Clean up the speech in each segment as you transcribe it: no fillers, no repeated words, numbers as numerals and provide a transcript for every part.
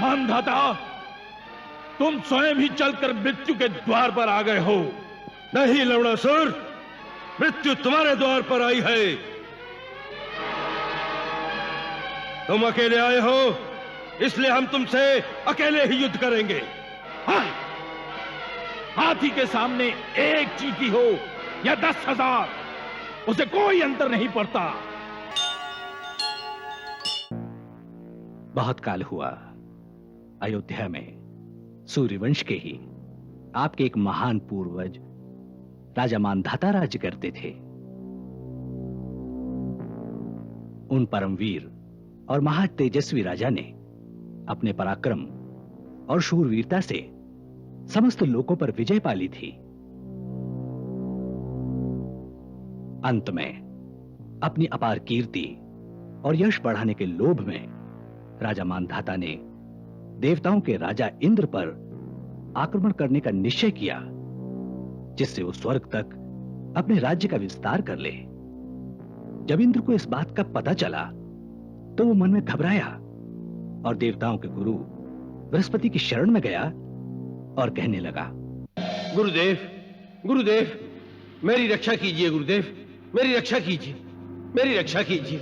मानधाता, तुम स्वयं ही चलकर मृत्यु के द्वार पर आ गए हो। नहीं लवणासुर, मृत्यु तुम्हारे द्वार पर आई है। तुम अकेले आए हो, इसलिए हम तुमसे अकेले ही युद्ध करेंगे। हाँ, हाथी के सामने एक चींटी हो या 10,000, उसे कोई अंतर नहीं पड़ता। बहुत काल हुआ अयोध्या में सूर्यवंश के ही आपके एक महान पूर्वज राजा मानधाता राज्य करते थे। उन परमवीर और महातेजस्वी राजा ने अपने पराक्रम और शूरवीरता से समस्त लोकों पर विजय पाली थी। अंत में अपनी अपार कीर्ति और यश बढ़ाने के लोभ में राजा मानधाता ने देवताओं के राजा इंद्र पर आक्रमण करने का निश्चय किया, जिससे वो स्वर्ग तक अपने राज्य का विस्तार कर ले। जब इंद्र को इस बात का पता चला तो वो मन में घबराया और देवताओं के गुरु बृहस्पति की शरण में गया और कहने लगा, गुरुदेव, गुरुदेव, मेरी रक्षा कीजिए। गुरुदेव, मेरी रक्षा कीजिए, मेरी रक्षा कीजिए।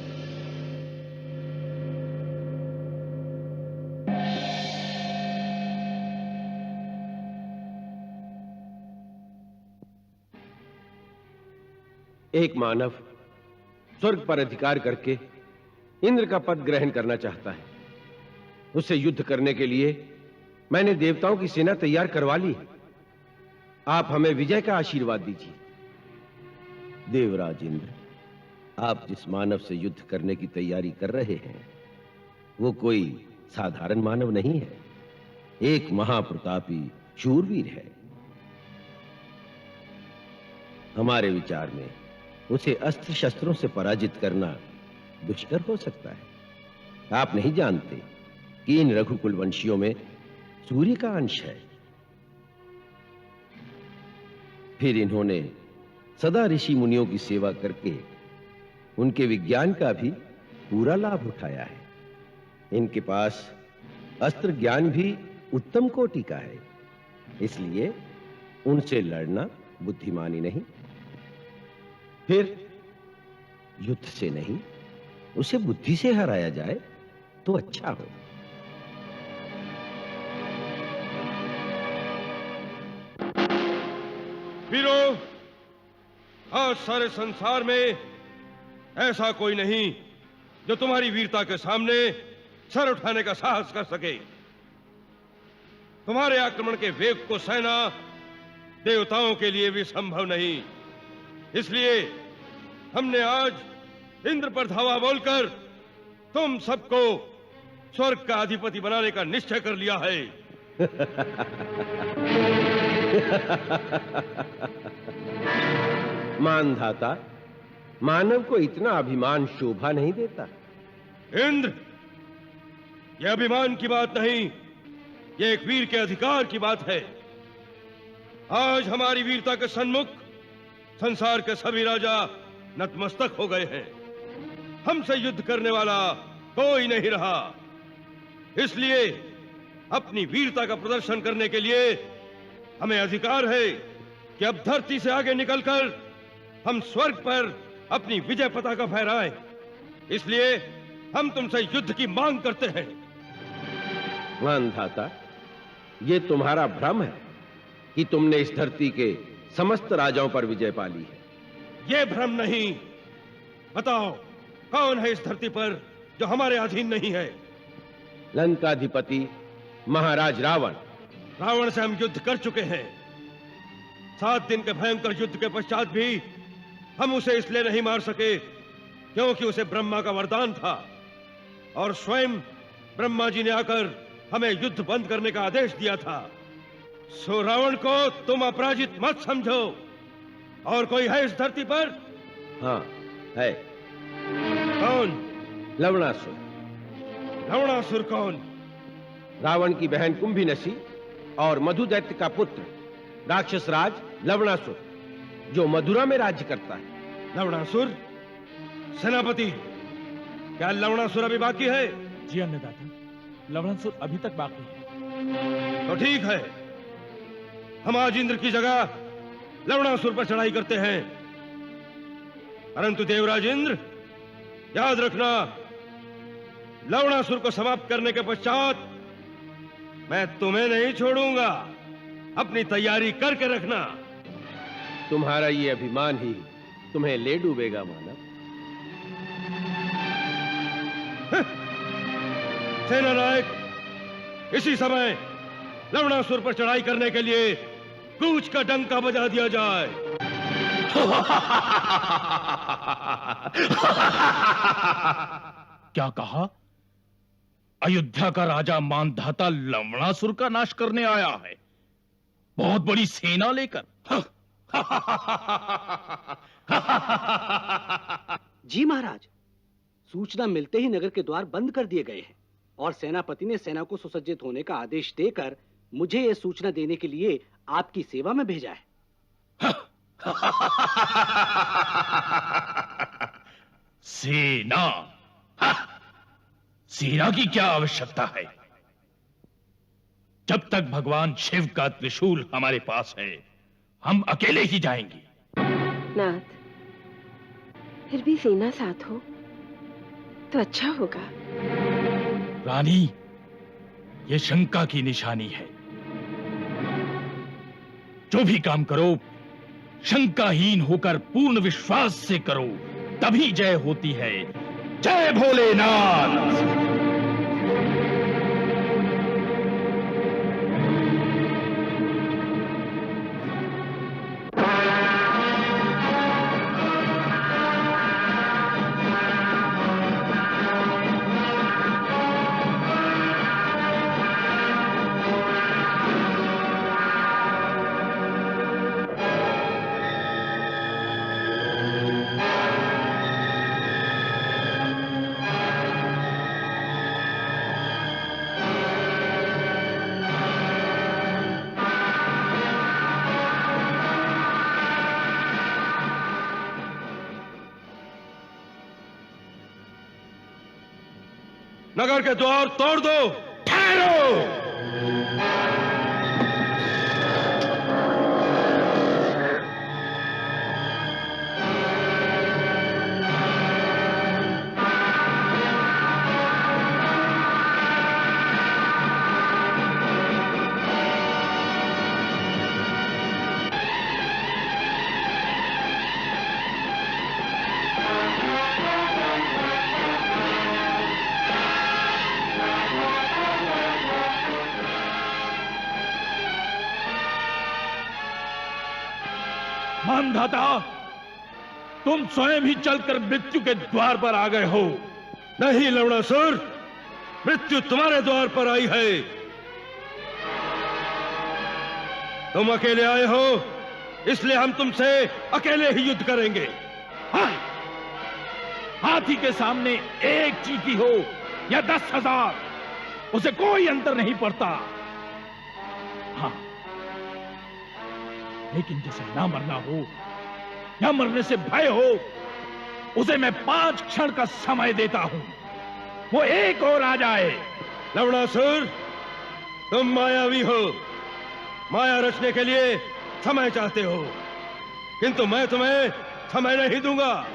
एक मानव स्वर्ग पर अधिकार करके इंद्र का पद ग्रहण करना चाहता है। उससे युद्ध करने के लिए मैंने देवताओं की सेना तैयार करवा ली। आप हमें विजय का आशीर्वाद दीजिए। देवराज इंद्र, आप जिस मानव से युद्ध करने की तैयारी कर रहे हैं वो कोई साधारण मानव नहीं है, एक महाप्रतापी शूरवीर है। हमारे विचार में उसे अस्त्र शस्त्रों से पराजित करना दुष्कर हो सकता है। आप नहीं जानते कि इन रघुकुल वंशियों में सूर्य का अंश है। फिर इन्होंने सदा ऋषि मुनियों की सेवा करके उनके विज्ञान का भी पूरा लाभ उठाया है। इनके पास अस्त्र ज्ञान भी उत्तम कोटि का है, इसलिए उनसे लड़ना बुद्धिमानी नहीं। फिर युद्ध से नहीं, उसे बुद्धि से हराया जाए तो अच्छा हो। वीरों, आज सारे संसार में ऐसा कोई नहीं जो तुम्हारी वीरता के सामने सर उठाने का साहस कर सके। तुम्हारे आक्रमण के वेग को सहना देवताओं के लिए भी संभव नहीं। इसलिए हमने आज इंद्र पर धावा बोलकर तुम सबको स्वर्ग का अधिपति बनाने का निश्चय कर लिया है। मानधाता, मानव को इतना अभिमान शोभा नहीं देता। इंद्र, यह अभिमान की बात नहीं, यह एक वीर के अधिकार की बात है। आज हमारी वीरता के सन्मुख संसार के सभी राजा नतमस्तक हो गए हैं। हमसे युद्ध करने वाला कोई नहीं रहा। इसलिए अपनी वीरता का प्रदर्शन करने के लिए हमें अधिकार है कि अब धरती से आगे निकलकर हम स्वर्ग पर अपनी विजय पताका फहराएं। इसलिए हम तुमसे युद्ध की मांग करते हैं। मानधाता, ये तुम्हारा भ्रम है कि तुमने इस धरती के समस्त राजाओं पर विजय पाली है। यह भ्रम नहीं। बताओ, कौन है इस धरती पर जो हमारे अधीन नहीं है? लंकाधिपति महाराज रावण। रावण से हम युद्ध कर चुके हैं। 7 दिन के भयंकर युद्ध के पश्चात भी हम उसे इसलिए नहीं मार सके क्योंकि उसे ब्रह्मा का वरदान था और स्वयं ब्रह्मा जी ने आकर हमें युद्ध बंद करने का आदेश दिया था। सो रावण को तुम अपराजित मत समझो। और कोई है इस धरती पर? हाँ है। कौन? लवणासुर। लवणासुर कौन? रावण की बहन कुंभीनसी और मधु दैत्य का पुत्र राक्षस राज लवणासुर, जो मधुरा में राज्य करता है। लवणासुर? सेनापति, क्या लवणासुर अभी बाकी है? जी अन्नदाता, लवणासुर अभी तक बाकी है। तो ठीक है, हम आज इंद्र की जगह लवणासुर पर चढ़ाई करते हैं। परंतु देवराज इंद्र, याद रखना, लवणासुर को समाप्त करने के पश्चात मैं तुम्हें नहीं छोड़ूंगा। अपनी तैयारी करके रखना। तुम्हारा ये अभिमान ही तुम्हें ले डूबेगा मानव। सेनानायक, इसी समय लवणासुर पर चढ़ाई करने के लिए कूच का डंका बजा दिया जाए। क्या कहा? अयोध्या का राजा मानधाता लवणासुर का नाश करने आया है, बहुत बड़ी सेना लेकर। जी महाराज, सूचना मिलते ही नगर के द्वार बंद कर दिए गए हैं और सेनापति ने सेना को सुसज्जित होने का आदेश देकर मुझे यह सूचना देने के लिए आपकी सेवा में भेजा है। सेना? सेना की क्या आवश्यकता है? जब तक भगवान शिव का त्रिशूल हमारे पास है, हम अकेले ही जाएंगे। नाथ, फिर भी सेना साथ हो तो अच्छा होगा। रानी, ये शंका की निशानी है। जो भी काम करो, शंकाहीन होकर पूर्ण विश्वास से करो, तभी जय होती है। जय भोलेनाथ। नगर के द्वार तोड़ दो। ठहरो! मानधाता, तुम स्वयं ही चलकर मृत्यु के द्वार पर आ गए हो। नहीं लवणासुर, मृत्यु तुम्हारे द्वार पर आई है। तुम अकेले आए हो, इसलिए हम तुमसे अकेले ही युद्ध करेंगे। हाँ, हाथी के सामने एक चींटी हो या 10,000, उसे कोई अंतर नहीं पड़ता। हाँ, लेकिन जिसे ना मरना हो या मरने से भय हो, उसे मैं 5 क्षण का समय देता हूं। वो एक और आ जाए। लवणासुर, तुम मायावी हो, माया रचने के लिए समय चाहते हो, किंतु मैं तुम्हें समय नहीं दूंगा।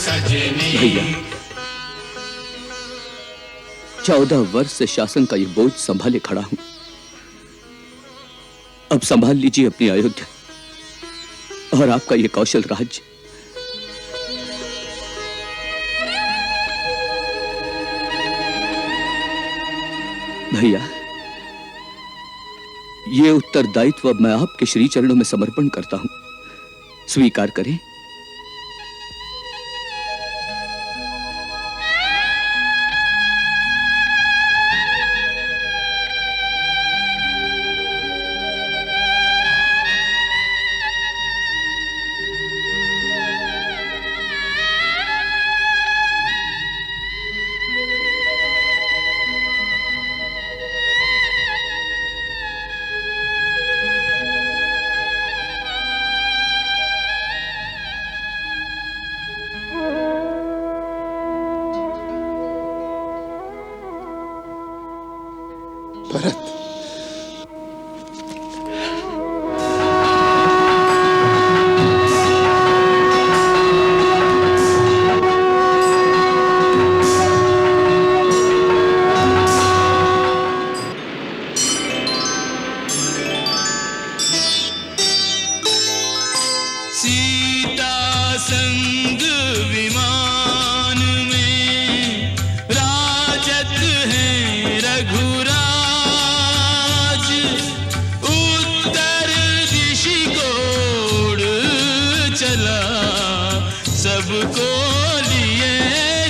भैया, 14 वर्ष से शासन का यह बोझ संभाले खड़ा हूं। अब संभाल लीजिए अपनी अयोध्या और आपका यह कौशल राज्य। भैया, ये उत्तरदायित्व अब मैं आपके श्री चरणों में समर्पण करता हूं, स्वीकार करें। भरत, सीता संग विमान में राजत है रघुराज, उत्तर दिशि को उड़ चला सबको लिए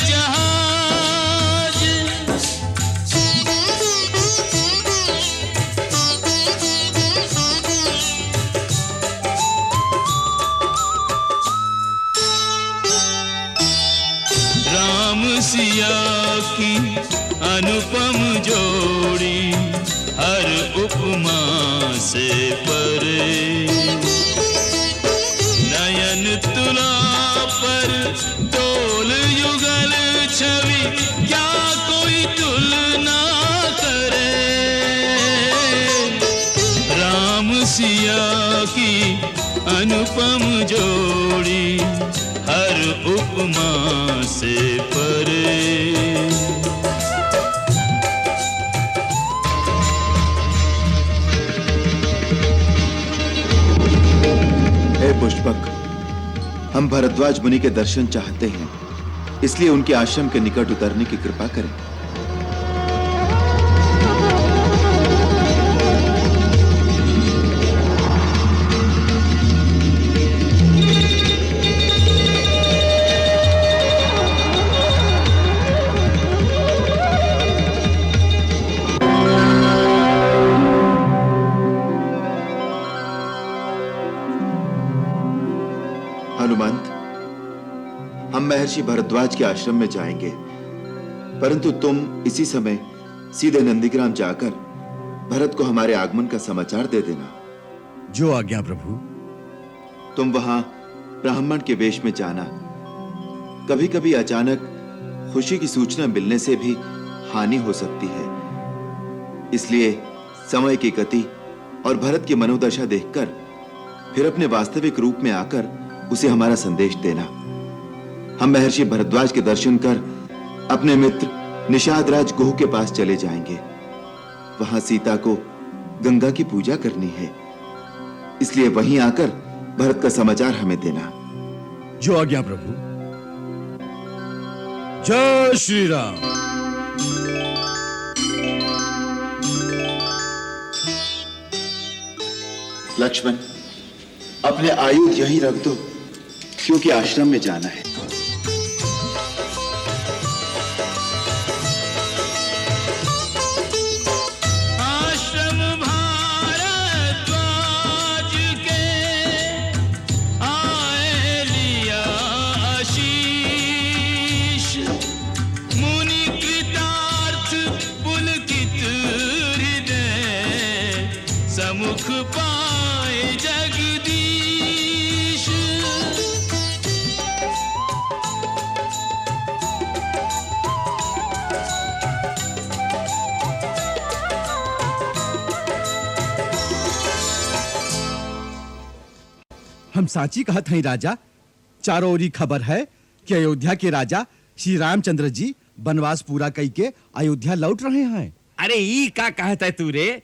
जहाज। राम सिया की अनुपम जोड़ी हर उपमा से परे, नयन तुला पर तोल युगल छवि क्या कोई तुलना करे। राम सिया की अनुपम जोड़ी हर उपमा से परे। हे पुष्पक, हम भरद्वाज मुनि के दर्शन चाहते हैं, इसलिए उनके आश्रम के निकट उतरने की कृपा करें। हनुमंत, हम महर्षि भरद्वाज के आश्रम में जाएंगे, परंतु तुम इसी समय सीधे नंदीग्राम जाकर भरत को हमारे आगमन का समाचार दे देना। जो आज्ञा प्रभु। तुम वहां ब्राह्मण के वेश में जाना। कभी कभी अचानक खुशी की सूचना मिलने से भी हानि हो सकती है, इसलिए समय की गति और भरत की मनोदशा देखकर फिर अपने वास्तविक रूप में आकर उसे हमारा संदेश देना। हम महर्षि भरद्वाज के दर्शन कर अपने मित्र निषादराज गुह के पास चले जाएंगे। वहां सीता को गंगा की पूजा करनी है, इसलिए वहीं आकर भरत का समाचार हमें देना। जो आज्ञा प्रभु। जय श्री राम। लक्ष्मण, अपने आयुध यहीं रख दो, क्योंकि आश्रम में जाना है। आश्रम भारद्वाज के आए लिया आशीष, मुनि कृतार्थ पुलकित हृदय समुख पाए जगदीश। हम साची कहत हैं राजा, चारों ओरी खबर है कि अयोध्या के राजा श्री रामचंद्र जी वनवास पूरा कई के अयोध्या लौट रहे हैं। अरे ई का कहता तू रे?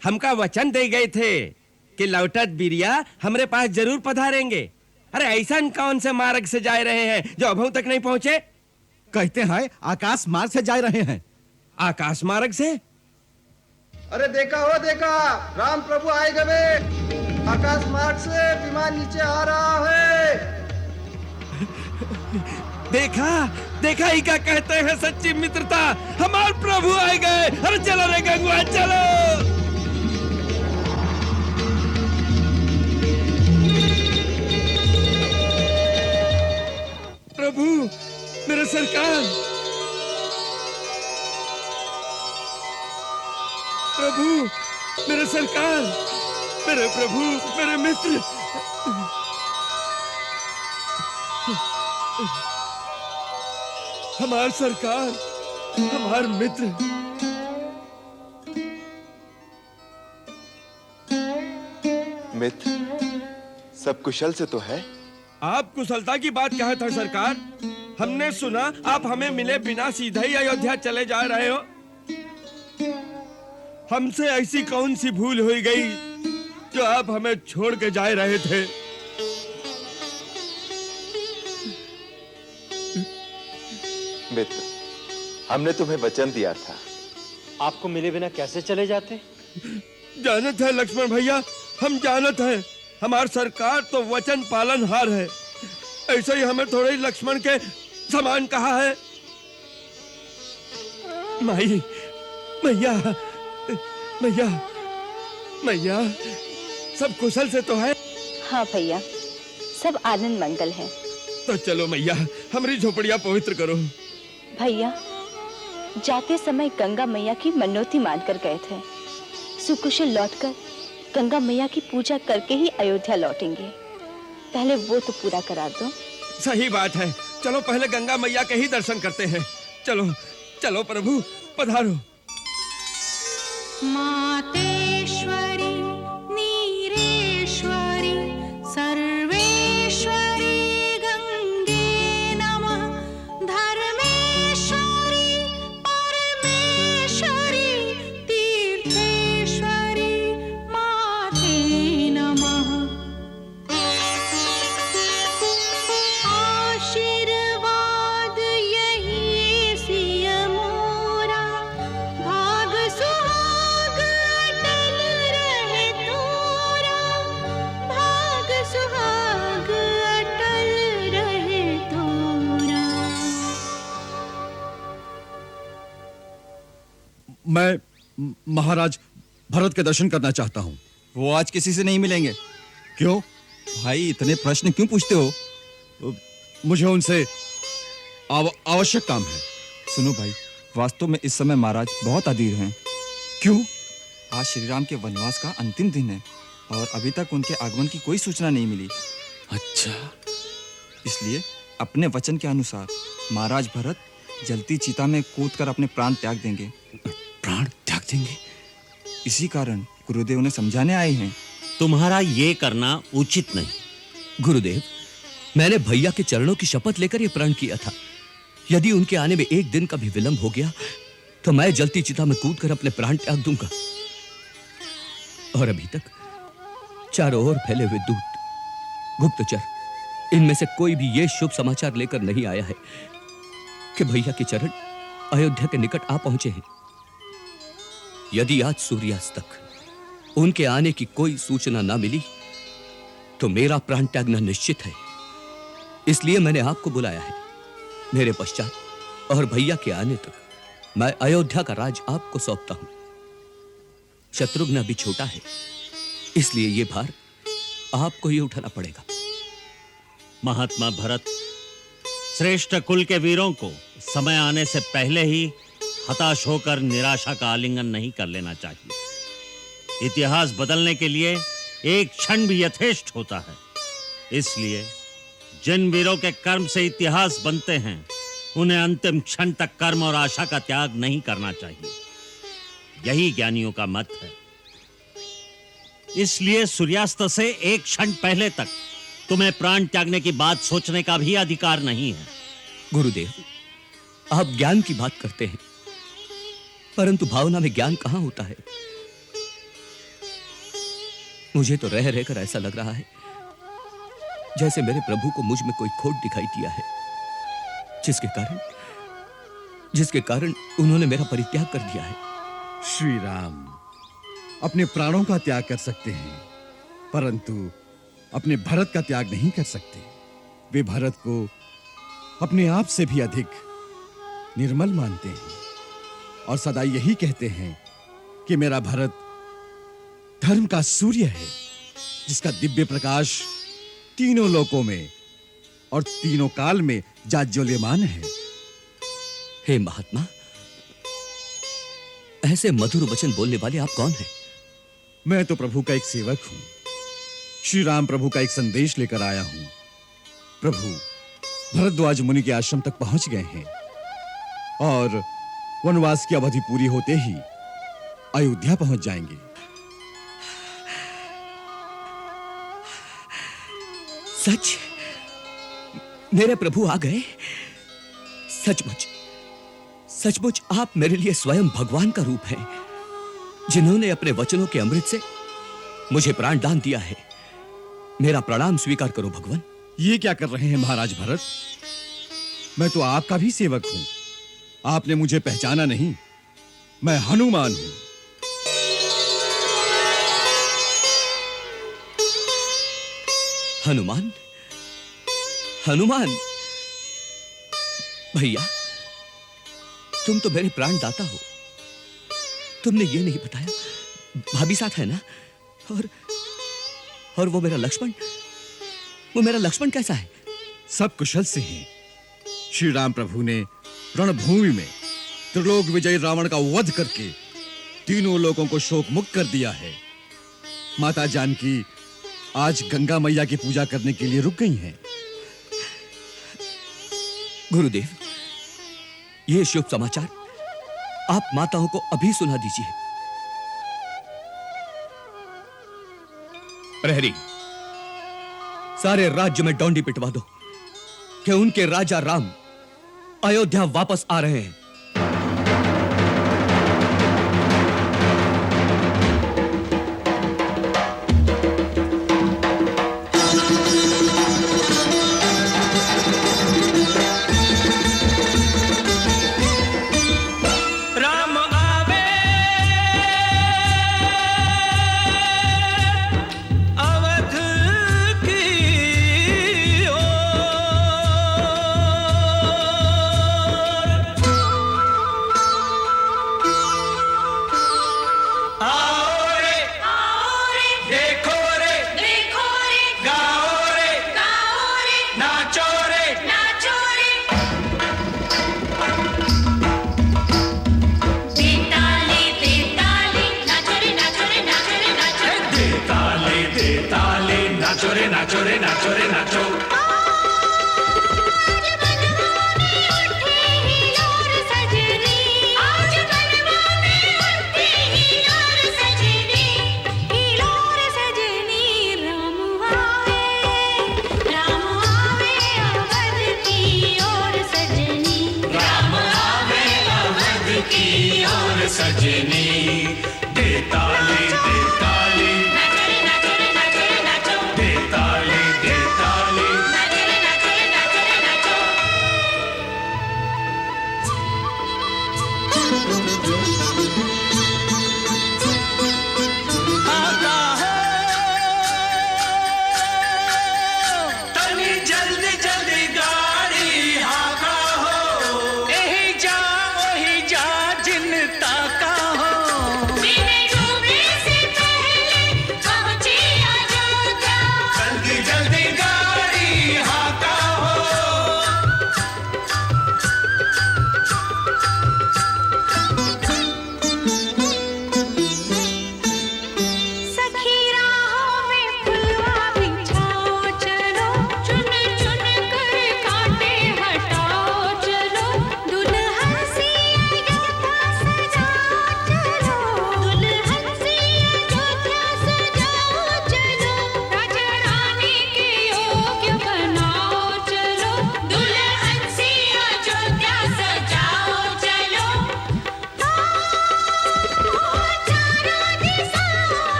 हमका वचन दे गए थे कि लौटत बिरिया हमरे पास जरूर पधारेंगे। अरे ऐसा कौन से मार्ग से जा रहे हैं जो अभी तक नहीं पहुंचे? कहते हैं आकाश मार्ग से जा रहे हैं। आकाश मार्ग से? अरे देखा हो देखा, राम प्रभु आए गए। आकाश मार्ग से विमान नीचे आ रहा है। देखा देखा ही क्या कहते हैं सच्ची मित्रता। हमारे प्रभु आए गए। अरे चलो रे गंगुआ चलो। प्रभु मेरे सरकार, प्रभु मेरे सरकार, मेरे प्रभु, मेरे मित्र। हमार सरकार, हमार मित्र। मित्र, सब कुशल से तो है? आप कुशलता की बात कहा था सरकार। हमने सुना आप हमें मिले बिना सीधा ही अयोध्या चले जा रहे हो। हमसे ऐसी कौन सी भूल हुई गई जो आप हमें छोड़ के जा रहे थे? मित्र, हमने तुम्हें वचन दिया था। आपको मिले बिना कैसे चले जाते? जानत है लक्ष्मण भैया, हम जानत हैं। हमार सरकार तो वचन पालन हार है। ऐसे ही हमें थोड़े ही लक्ष्मण के समान कहा है। माई, मैया, मैया, मैया, सब कुशल से तो है? हाँ भैया, सब आनंद मंगल है। तो चलो मैया, हमारी झोपड़ियां पवित्र करो। भैया, जाते समय गंगा मैया की मनोती मानकर गए थे। सुकुशल लौटकर गंगा मैया की पूजा करके ही अयोध्या लौटेंगे। पहले वो तो पूरा करा दो। सही बात है, चलो पहले गंगा मैया के ही दर्शन करते हैं। चलो चलो प्रभु, पधारो। मातेश्वरी नीरेश्वरी सर्वेश्वरी गंगे नमः। धर्मेश्वरी परमेश्वरी तीर्थेश्वरी माते नमः। आशीर्वाद यही सिय मोरा, भाग सुहाग अटल रहे तोरा। भाग सुहाग अटल रहे तोरा। मैं महाराज भरत के दर्शन करना चाहता हूँ। वो आज किसी से नहीं मिलेंगे। क्यों? भाई इतने प्रश्न क्यों पूछते हो? मुझे उनसे आवश्यक काम है। सुनो भाई, वास्तव में इस समय महाराज बहुत अधीर हैं। क्यों? आज श्री राम के वनवास का अंतिम दिन है और अभी तक उनके आगमन की कोई सूचना नहीं मिली। अच्छा, इसलिए अपने वचन के अनुसार महाराज भरत जलती चिता में कूदकर अपने प्राण त्याग देंगे। प्राण त्याग देंगे? इसी कारण गुरुदेव ने समझाने आए हैं। तुम्हारा ये करना उचित नहीं। गुरुदेव, मैंने भैया के चरणों की शपथ लेकर यह प्रण किया था। यदि उनके आने में एक दिन का भी विलंब हो गया तो मैं जलती चिता में कूदकर अपने प्राण त्याग दूंगा। और अभी तक चारों ओर फैले हुए दूत, गुप्तचर, इनमें से कोई भी यह शुभ समाचार लेकर नहीं आया है कि भैया के चरण अयोध्या के निकट आ पहुंचे हैं। यदि आज सूर्यास्त तक उनके आने की कोई सूचना ना मिली तो मेरा प्राण त्यागना निश्चित है। इसलिए मैंने आपको बुलाया है। मेरे पश्चात और भैया के आने तक मैं अयोध्या का राज आपको सौंपता हूं। शत्रुघ्न भी छोटा है, इसलिए यह भार आपको ही उठाना पड़ेगा। महात्मा भरत, श्रेष्ठ कुल के वीरों को समय आने से पहले ही हताश होकर निराशा का आलिंगन नहीं कर लेना चाहिए। इतिहास बदलने के लिए एक क्षण भी यथेष्ट होता है। इसलिए जिन वीरों के कर्म से इतिहास बनते हैं, उन्हें अंतिम क्षण तक कर्म और आशा का त्याग नहीं करना चाहिए। यही ज्ञानियों का मत है। इसलिए सूर्यास्त से एक क्षण पहले तक तुम्हें प्राण त्यागने की बात सोचने का भी अधिकार नहीं है। गुरुदेव, आप ज्ञान की बात करते हैं, परंतु भावना में ज्ञान कहां होता है? मुझे तो रह रहकर ऐसा लग रहा है जैसे मेरे प्रभु को मुझ में कोई खोट दिखाई दिया है, जिसके कारण उन्होंने मेरा परित्याग कर दिया है। श्री राम अपने प्राणों का त्याग कर सकते हैं, परंतु अपने भरत का त्याग नहीं कर सकते। वे भरत को अपने आप से भी अधिक निर्मल मानते हैं और सदा यही कहते हैं कि मेरा भरत धर्म का सूर्य है, जिसका दिव्य प्रकाश तीनों लोकों में और तीनों काल में जाज्वल्यमान है। हे महात्मा, ऐसे मधुर वचन बोलने वाले आप कौन हैं? मैं तो प्रभु का एक सेवक हूं। श्री राम प्रभु का एक संदेश लेकर आया हूं। प्रभु भरद्वाज मुनि के आश्रम तक पहुंच गए हैं और वनवास की अवधि पूरी होते ही अयोध्या पहुंच जाएंगे। सच? मेरे प्रभु आ गए? सचमुच आप मेरे लिए स्वयं भगवान का रूप हैं, जिन्होंने अपने वचनों के अमृत से मुझे प्राण दान दिया है। मेरा प्रणाम स्वीकार करो भगवान। ये क्या कर रहे हैं महाराज भरत? मैं तो आपका भी सेवक हूं। आपने मुझे पहचाना नहीं? मैं हनुमान हूं। हनुमान भैया, तुम तो मेरे प्राण दाता हो। तुमने ये नहीं बताया भाभी साथ है ना? और वो मेरा लक्ष्मण कैसा है? सब कुशल से हैं। श्री राम प्रभु ने रणभूमि में त्रिलोक विजयी रावण का वध करके तीनों लोगों को शोक मुक्त कर दिया है। माता जानकी आज गंगा मैया की पूजा करने के लिए रुक गई हैं। गुरुदेव, ये शुभ समाचार आप माताओं को अभी सुना दीजिए। प्रहरी, सारे राज्य में डोंडी पिटवा दो कि उनके राजा राम अयोध्या वापस आ रहे हैं।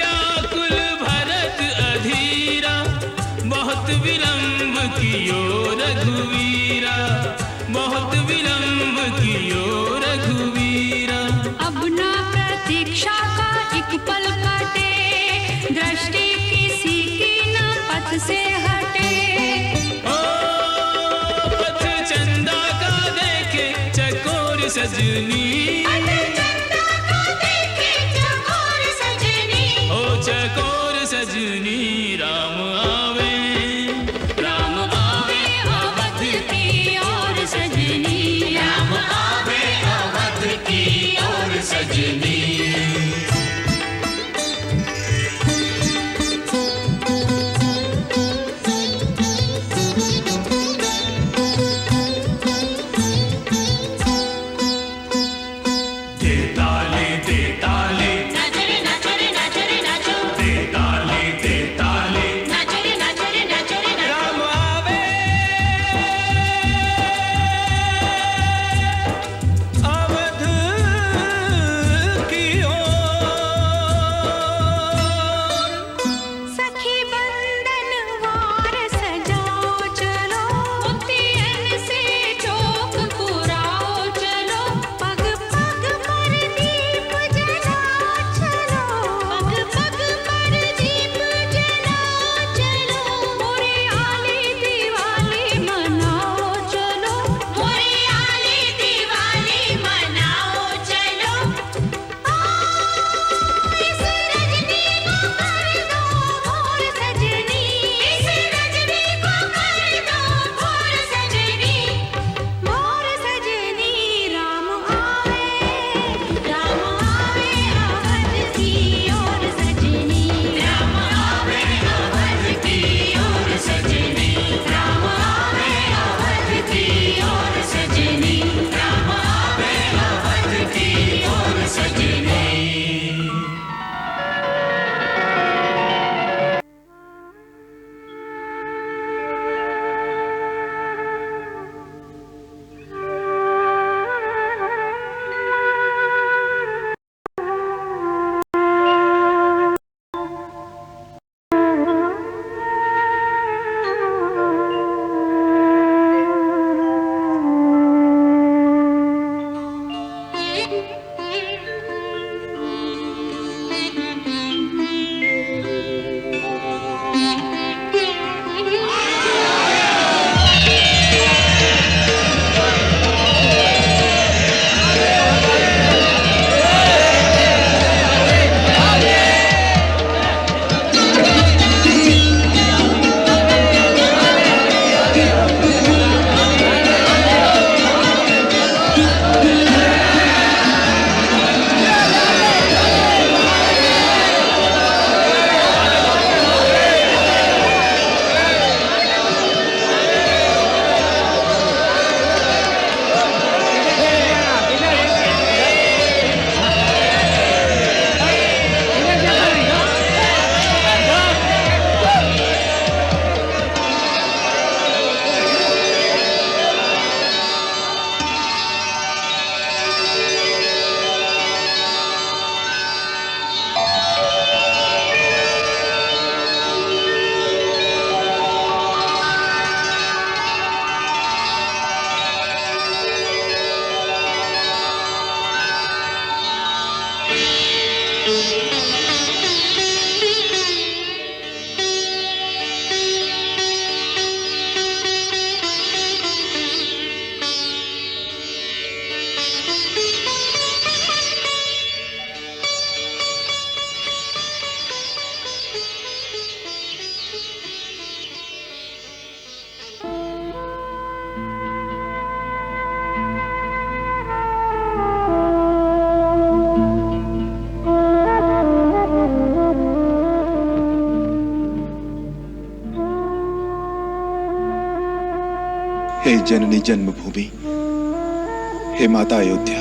आज्ञाकुल भरत अधीरा, बहुत विलंब कियो रघुवीरा, बहुत विलंब कियो रघुवीरा। अब ना प्रतीक्षा का एक पल कटे, दृष्टि किसी की न पथ से हटे। ओ पथ चंदा का देखे चकोर सजनी, ओ चकोर सजनी राम आवे, राम आवे अवध की ओर सजनी, राम आवे अवध की ओर सजनी। हे जननी जन्मभूमि, हे माता अयोध्या,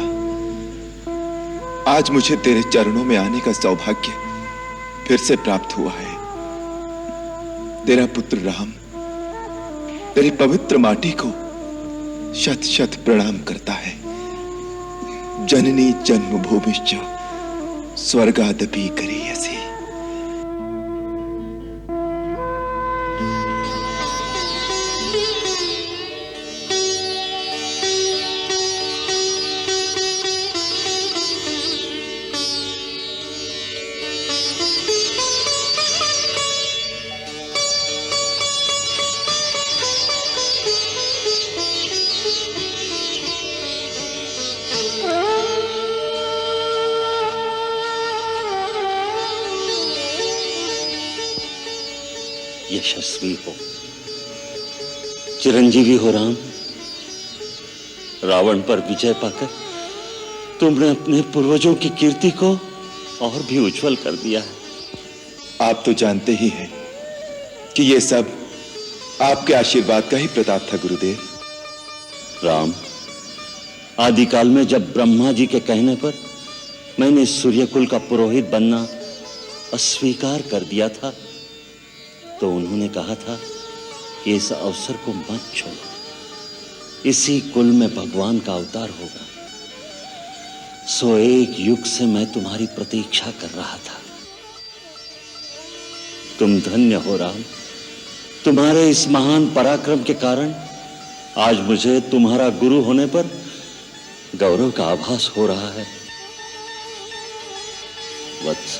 आज मुझे तेरे चरणों में आने का सौभाग्य फिर से प्राप्त हुआ है। तेरा पुत्र राम तेरी पवित्र माटी को शत शत प्रणाम करता है। जननी जन्मभूमिश्च स्वर्गादपि गरीयसी। यशस्वी हो, चिरंजीवी हो राम। रावण पर विजय पाकर तुमने अपने पूर्वजों की कीर्ति को और भी उज्जवल कर दिया है। आप तो जानते ही हैं कि ये सब आपके आशीर्वाद का ही प्रताप था गुरुदेव। राम, आदिकाल में जब ब्रह्मा जी के कहने पर मैंने सूर्यकुल का पुरोहित बनना अस्वीकार कर दिया था, तो उन्होंने कहा था कि इस अवसर को मत छोड़ो, इसी कुल में भगवान का अवतार होगा। सो एक युग से मैं तुम्हारी प्रतीक्षा कर रहा था। तुम धन्य हो राम। तुम्हारे इस महान पराक्रम के कारण आज मुझे तुम्हारा गुरु होने पर गौरव का आभास हो रहा है। वत्स,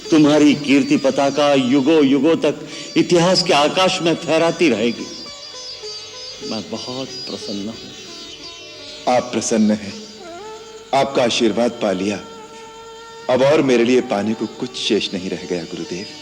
तुम्हारी कीर्ति पताका युगों युगों तक इतिहास के आकाश में फहराती रहेगी। मैं बहुत प्रसन्न हूं। आप प्रसन्न हैं, आपका आशीर्वाद पा लिया। अब और मेरे लिए पाने को कुछ शेष नहीं रह गया गुरुदेव।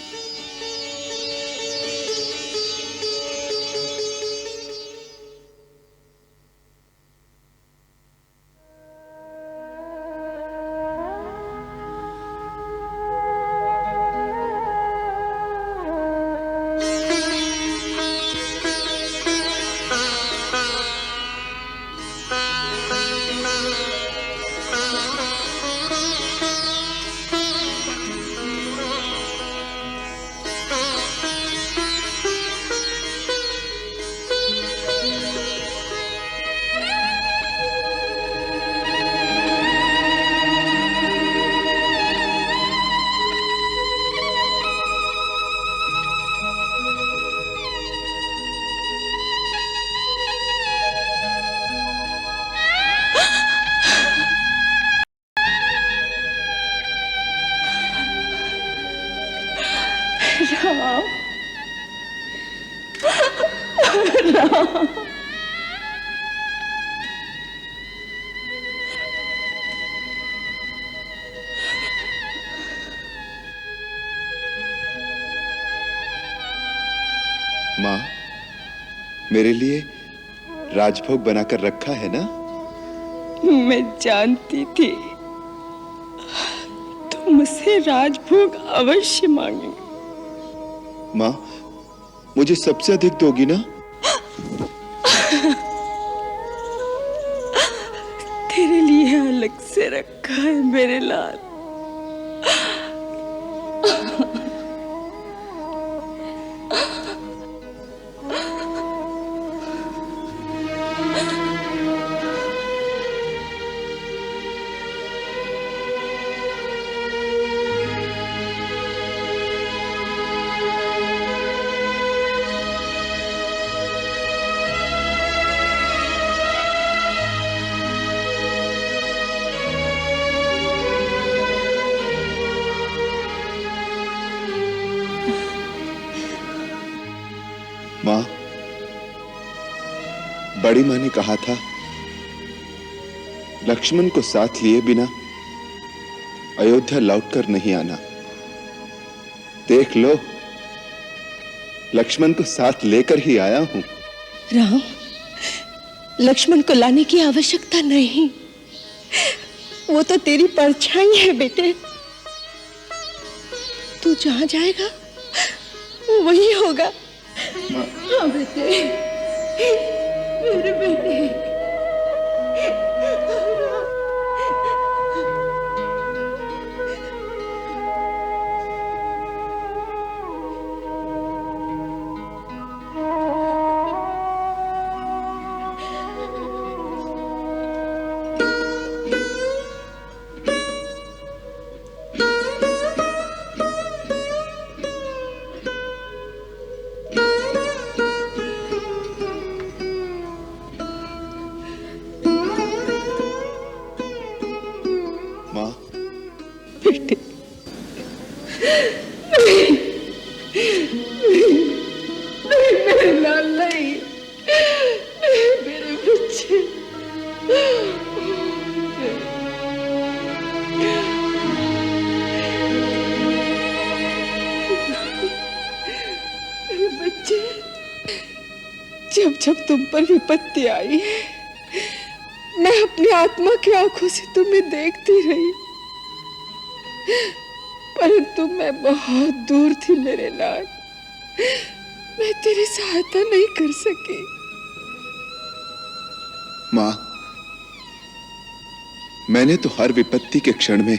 माँ, मेरे लिए राजभोग बनाकर रखा है ना? मैं जानती थी तुम मुझसे राजभोग अवश्य मांगेंगे। माँ, मुझे सबसे अधिक दोगी ना? तेरे लिए अलग से रखा है मेरे लाल। माँ, बड़ी माँ ने कहा था लक्ष्मण को साथ लिए बिना अयोध्या लौटकर नहीं आना। देख लो, लक्ष्मण को साथ लेकर ही आया हूं। राम, लक्ष्मण को लाने की आवश्यकता नहीं, वो तो तेरी परछाई है बेटे। तू जहां जाएगा वो वही होगा। हाँ बेटे, मेरे बेटे। जब जब तुम पर विपत्ति आई है, मैं अपनी आत्मा की आंखों से तुम्हें देखती रही, परंतु मैं बहुत दूर थी मेरे लाल। मैं तेरी सहायता नहीं कर सकी। मां, मैंने तो हर विपत्ति के क्षण में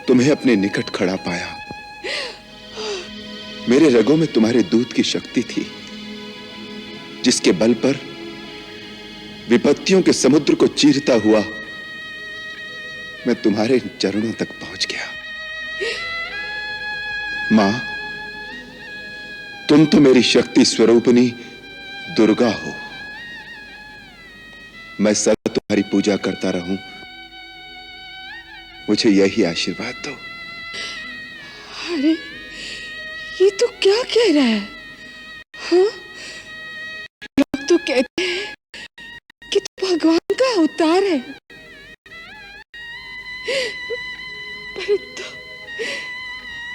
तुम्हें अपने निकट खड़ा पाया। मेरे रगों में तुम्हारे दूध की शक्ति थी, जिसके बल पर विपत्तियों के समुद्र को चीरता हुआ मैं तुम्हारे चरणों तक पहुंच गया। मां, तुम तो मेरी शक्ति स्वरूपिणी दुर्गा हो। मैं सदा तुम्हारी पूजा करता रहूं, मुझे यही आशीर्वाद दो। अरे ये तो क्या कह रहा है? हाँ? लोग तो कहते हैं कि तू भगवान का अवतार है,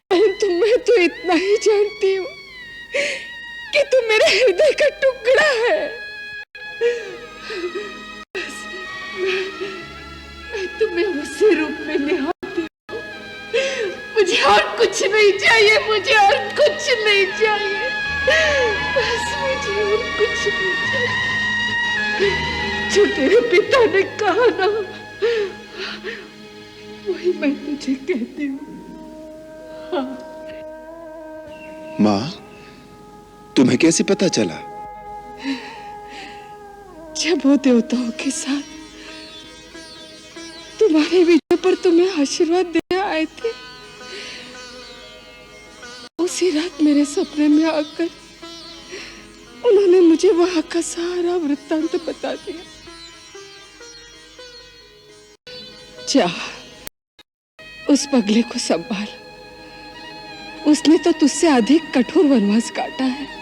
परंतु मैं तो इतना ही जानती हूँ कि तू मेरे हृदय का टुकड़ा है। बस मैं तुम्हें उसी रूप में निहारती हूँ। मुझे और कुछ नहीं चाहिए, मुझे और कुछ नहीं चाहिए, बस मुझे और कुछ नहीं चाहिए। जो तेरे पिता ने कहा ना, वही मैं तुझे कहती हूँ। हाँ। मां, तुम्हें कैसे पता चला? जब वो देवताओं के साथ तुम्हारे विजय पर तुम्हें आशीर्वाद देने आए थे, उसी रात मेरे सपने में आकर उन्होंने मुझे वहां का सारा वृत्तांत बता दिया। जा, उस पगले को संभाल। उसने तो तुझसे अधिक कठोर वनवास काटा है।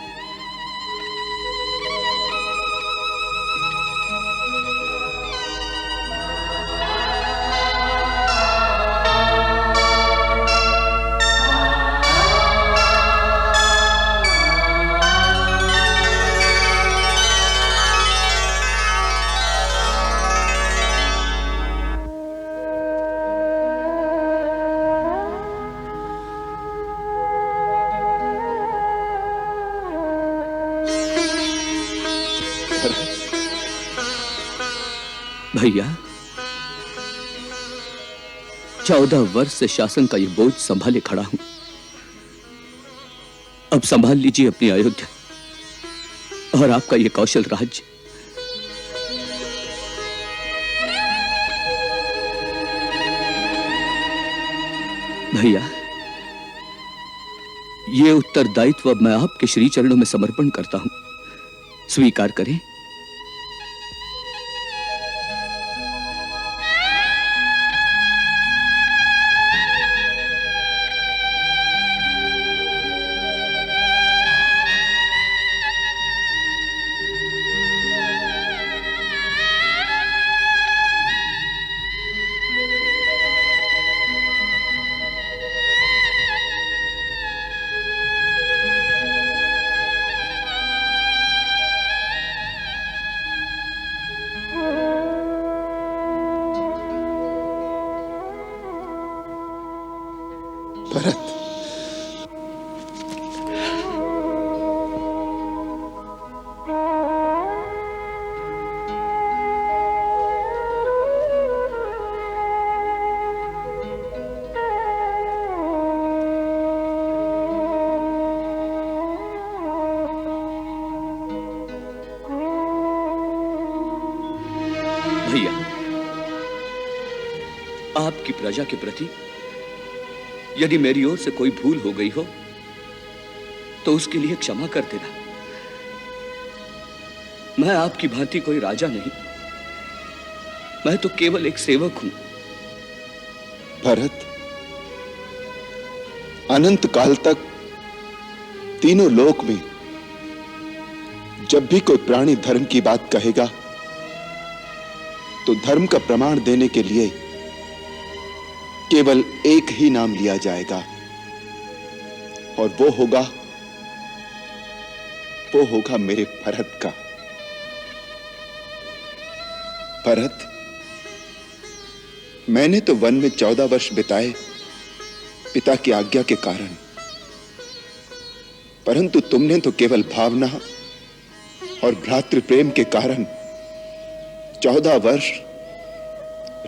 भैया, 14 वर्ष से शासन का ये बोझ संभाले खड़ा हूं। अब संभाल लीजिए अपनी अयोध्या और आपका ये कौशल राज्य। भैया, ये उत्तरदायित्व अब मैं आपके श्री चरणों में समर्पण करता हूं, स्वीकार करें। भरत, भैया, आपकी प्रजा के प्रति यदि मेरी ओर से कोई भूल हो गई हो तो उसके लिए क्षमा कर देना। मैं आपकी भांति कोई राजा नहीं, मैं तो केवल एक सेवक हूं। भरत, अनंत काल तक तीनों लोक में जब भी कोई प्राणी धर्म की बात कहेगा तो धर्म का प्रमाण देने के लिए केवल एक ही नाम लिया जाएगा, और वो वो होगा मेरे भरत का। भरत, मैंने तो वन में 14 वर्ष बिताए पिता की आज्ञा के कारण, परंतु तुमने तो केवल भावना और भ्रातृ प्रेम के कारण 14 वर्ष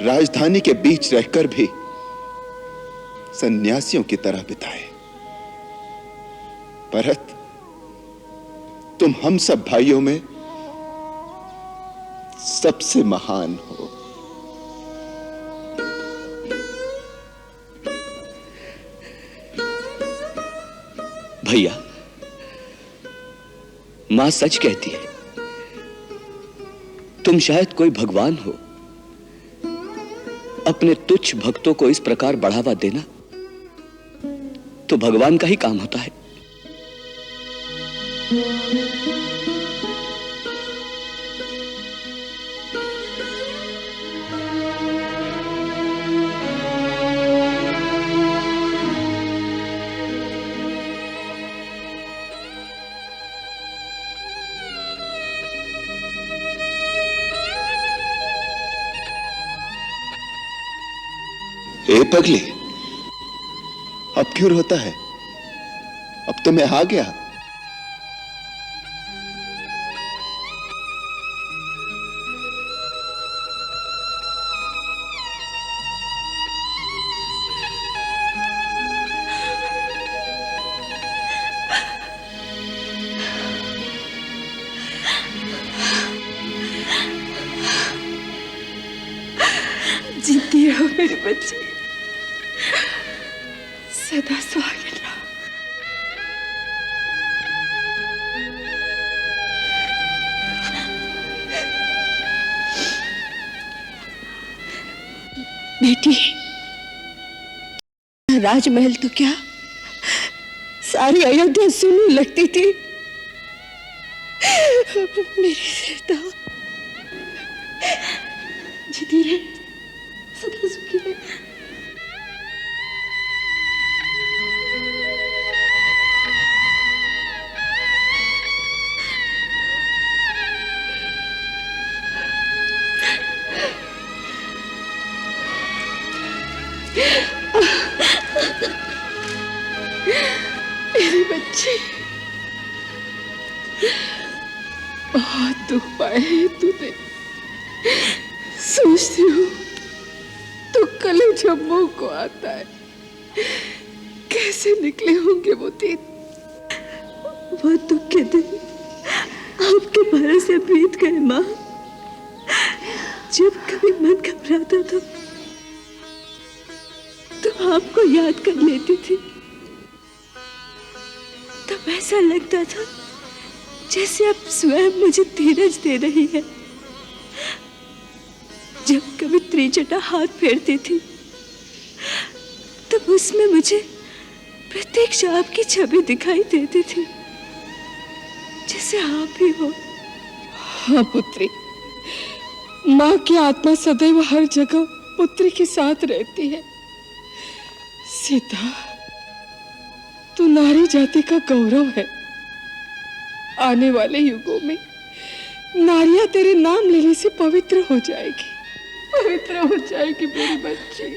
राजधानी के बीच रहकर भी सन्यासियों की तरह बिताए। भरत, तुम हम सब भाइयों में सबसे महान हो। भैया, मां सच कहती है, तुम शायद कोई भगवान हो। अपने तुच्छ भक्तों को इस प्रकार बढ़ावा देना तो भगवान का ही काम होता है। ए पगली, अब क्यों रोता है? अब तो मैं आ गया। जीती रहो मेरे बच्चे, सदा सुहागिन रहो। बेटी, राजमहल तो क्या सारी अयोध्या सुनने लगती थी। मेरी सीता जीती रहे, सदा सुखी रहे। मेरे बच्चे, बहुत दुख पाए है तूने। सोचती हूँ तो कल जब मुंह को आता है, कैसे निकले होंगे वो दिन। वो दुख के दिन आपके भरोसे बीत गए माँ। जब कभी मन घबराता था तो आपको याद कर लेती थी, तब ऐसा लगता था जैसे अब स्वयं मुझे धीरज दे रही है। जब कभी त्रिजटा हाथ फेरती थी तब उसमें मुझे प्रत्यक्ष आपकी छवि दिखाई देती थी, जैसे आप ही हो। हाँ पुत्री, माँ की आत्मा सदैव हर जगह पुत्री के साथ रहती है। सीता, तू नारी जाति का गौरव है। आने वाले युगों में नारियां तेरे नाम लेने से पवित्र हो जाएगी, पवित्र हो जाएगी मेरी बच्ची।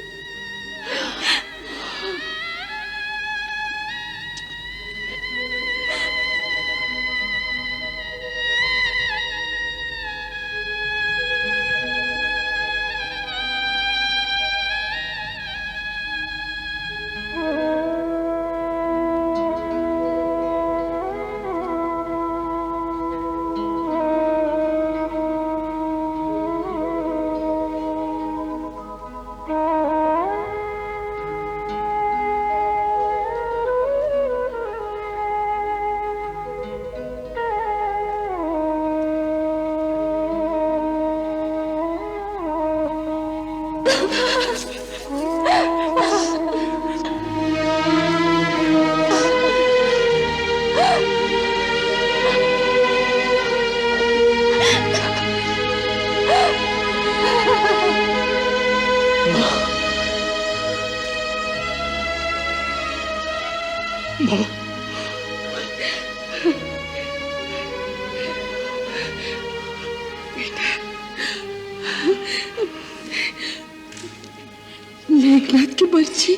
एकनाथ की बर्छी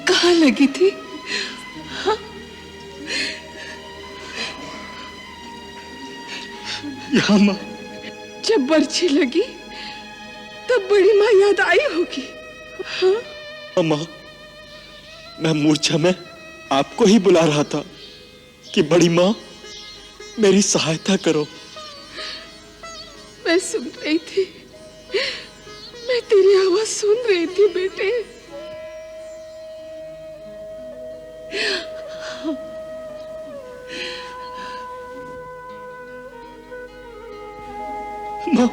कहाँ लगी थी? हाँ? यहाँ माँ। जब बर्छी लगी तब बड़ी माँ याद आई होगी। हाँ? माँ, मैं मूर्छा में आपको ही बुला रहा था कि बड़ी माँ मेरी सहायता करो। मैं सुन रही थी, मैं तेरी आवाज सुन रही थी बेटे। माँ,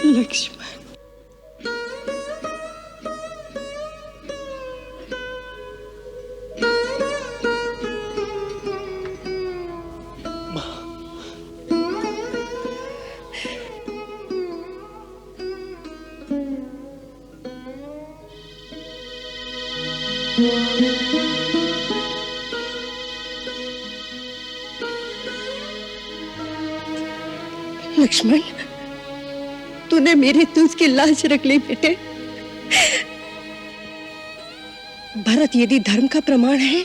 लक्ष्मण, लक्ष्मण, तूने मेरे तुझ की लाज रख ली बेटे। भरत यदि धर्म का प्रमाण है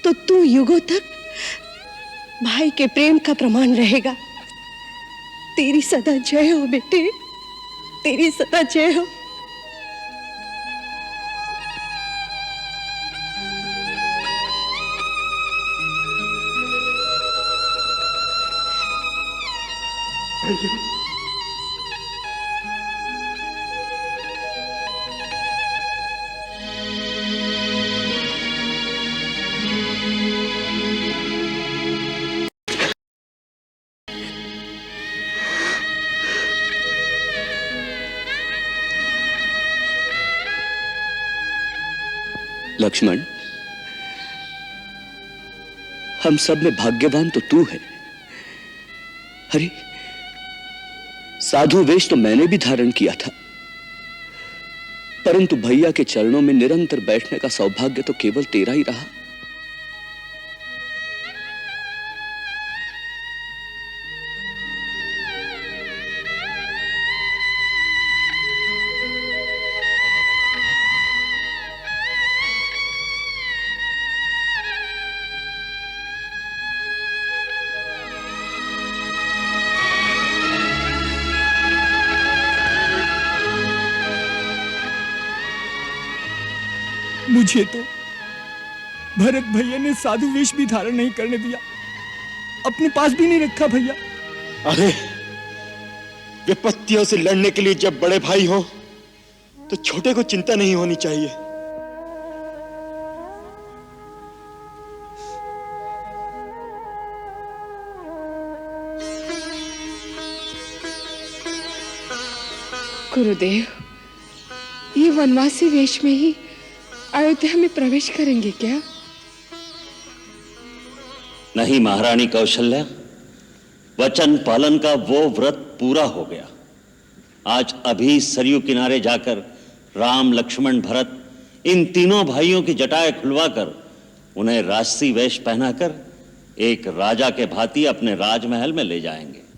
तो तू युगों तक भाई के प्रेम का प्रमाण रहेगा। तेरी सदा जय हो बेटे, तेरी सदा जय हो। लक्ष्मण, हम सब में भाग्यवान तो तू है। अरे, साधु वेश तो मैंने भी धारण किया था, परंतु भैया के चरणों में निरंतर बैठने का सौभाग्य तो केवल तेरा ही रहा। मुझे तो भरत भैया ने साधु वेश भी धारण नहीं करने दिया, अपने पास भी नहीं रखा भैया। अरे, विपत्तियों से लड़ने के लिए जब बड़े भाई हो तो छोटे को चिंता नहीं होनी चाहिए। गुरुदेव, ये वनवासी वेश में ही अयोध्या में प्रवेश करेंगे क्या? नहीं महारानी कौशल्या, वचन पालन का वो व्रत पूरा हो गया। आज अभी सरयू किनारे जाकर राम, लक्ष्मण, भरत इन तीनों भाइयों की जटाएं खुलवाकर उन्हें राजसी वेश पहनाकर एक राजा के भांति अपने राजमहल में ले जाएंगे।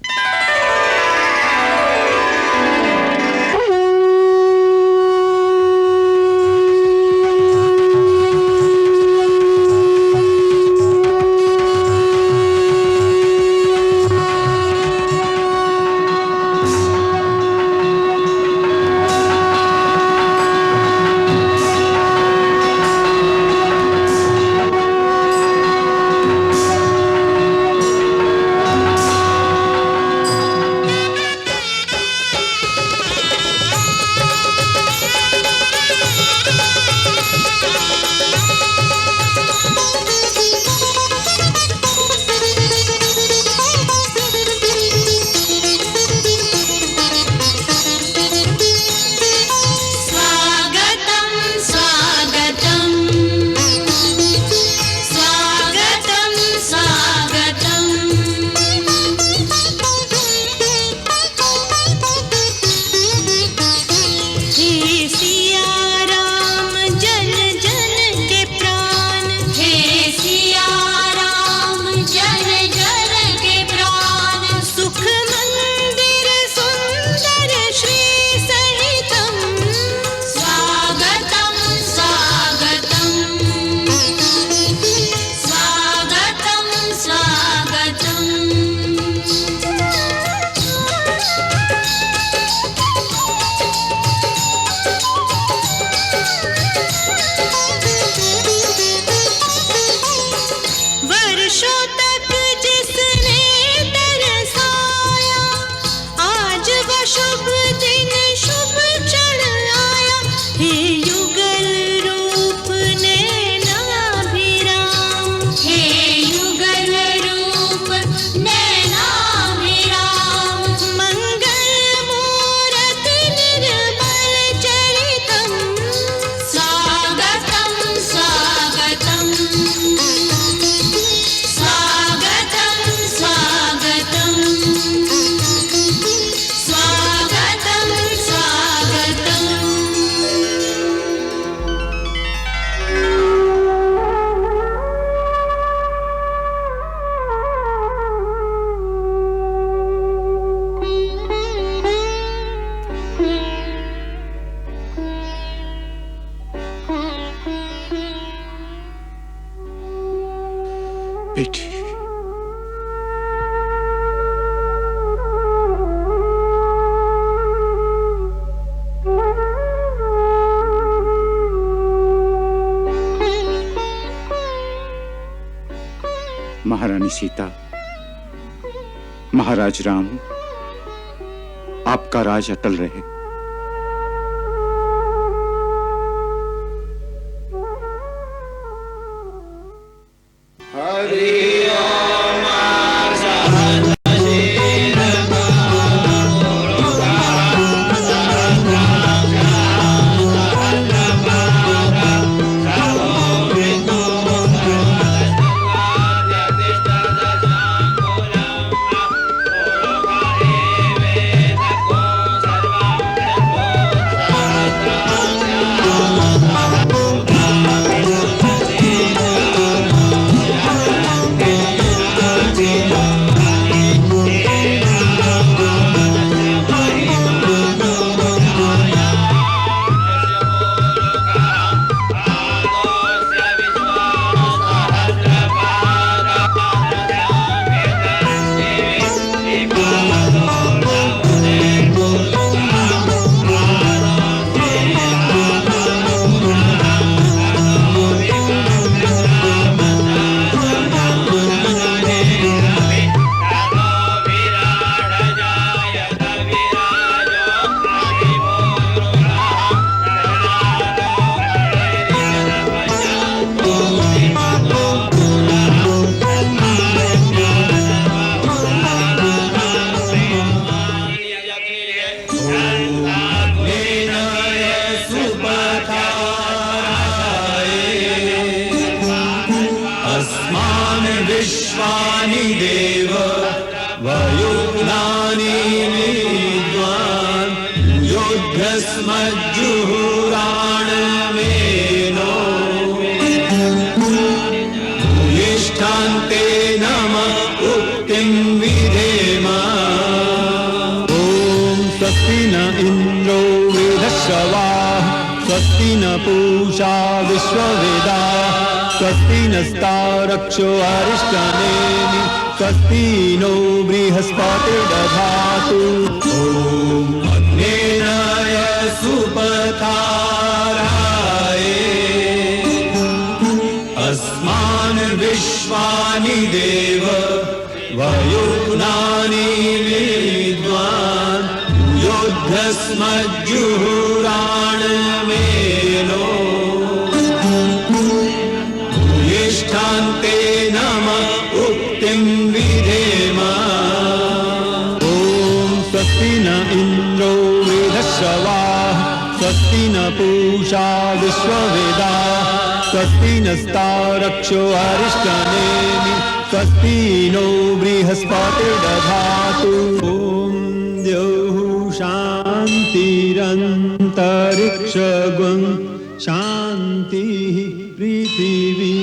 सीता, महाराज राम, आपका राज अटल रहे। पूषा विश्ववेदा स्वस्ति नस्तारक्षो अरिष्टनेमि स्वस्ति नो बृहस्पतिर्दधातु ॐ अग्नेय सुपथाराय अस्मान् विश्वानि देव वयुनानि विद्वान् योद्धस्मज्जुहुराणमेनो यिष्ठान्ते नमः उक्तिं विधेम ॐ स्वस्ति न इन्द्रो वेदश्रवाः स्वस्ति न पूषा विश्ववेदाः स्वस्ति नस्तारक्षो अरिष्टनेमि स्वस्ति नो बृहस्पतिर्दधातु ॐ द्यौः शान्तिरन्तरिक्षगुं शान्तिः पृथिवी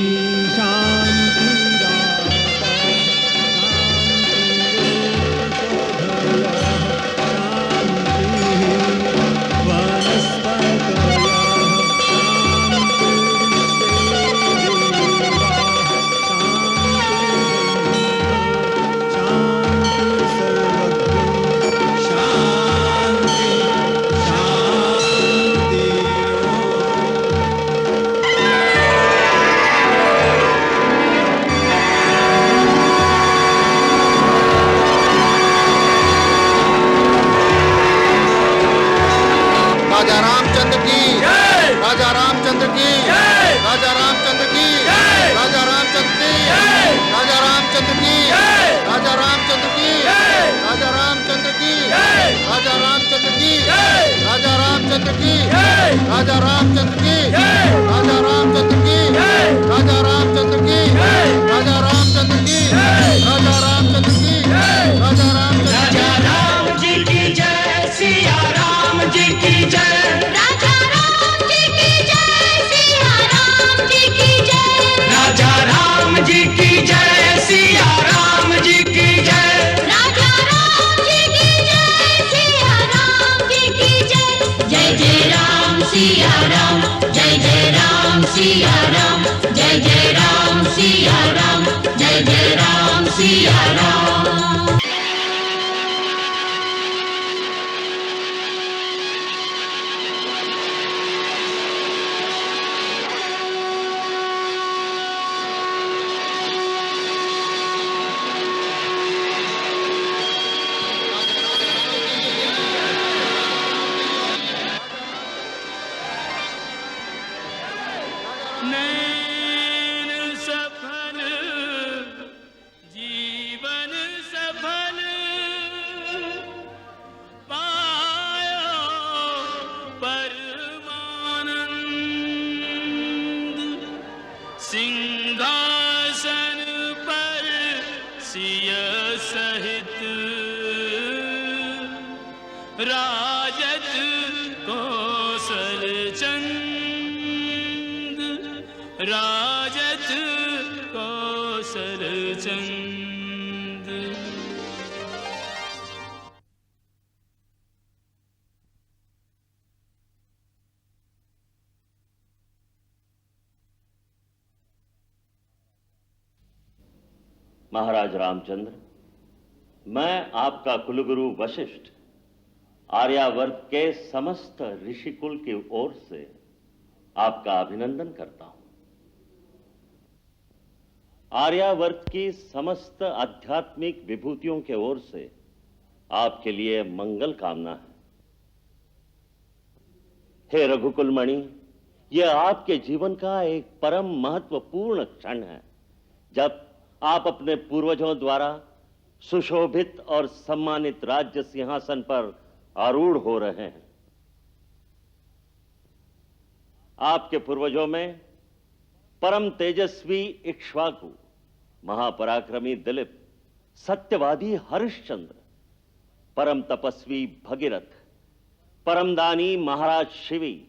राजा रामचंद्र की राजा रामचंद्र की राजा रामचंद्र की राजा रामचंद्र की राजा रामचंद्र की राजा रामचंद्र की राजा रामचंद्र की राजा रामचंद्र की राजा रामचंद्र की राजा रामचंद्र की राजा रामचंद्र की राजा रामचंद्र की राजा रामचंद्र की राजा रामचंद्र की राजा रामचंद्र राजा राम जी की जय सिया राम जी की जय राजा राम जी की जय सिया राम जी की जय राजा राम जी की जय सिया राम जी की जय राजा राम जी की जय सिया राम जी की जय जय जय राम सिया राम जय जय राम राजत कौशल चंद, राजत कौशल चंद। महाराज रामचंद्र, मैं आपका कुलगुरु वशिष्ठ आर्यावर्त के समस्त ऋषिकुल की ओर से आपका अभिनंदन करता हूं। आर्यावर्त की समस्त आध्यात्मिक विभूतियों के ओर से आपके लिए मंगल कामना है। हे रघुकुलमणि, यह आपके जीवन का एक परम महत्वपूर्ण क्षण है, जब आप अपने पूर्वजों द्वारा सुशोभित और सम्मानित राज्य सिंहासन पर आरूढ़ हो रहे हैं। आपके पूर्वजों में परम तेजस्वी इक्ष्वाकु, महापराक्रमी दिलीप, सत्यवादी हरिश्चंद्र, परम तपस्वी भगीरथ, परमदानी महाराज शिवी,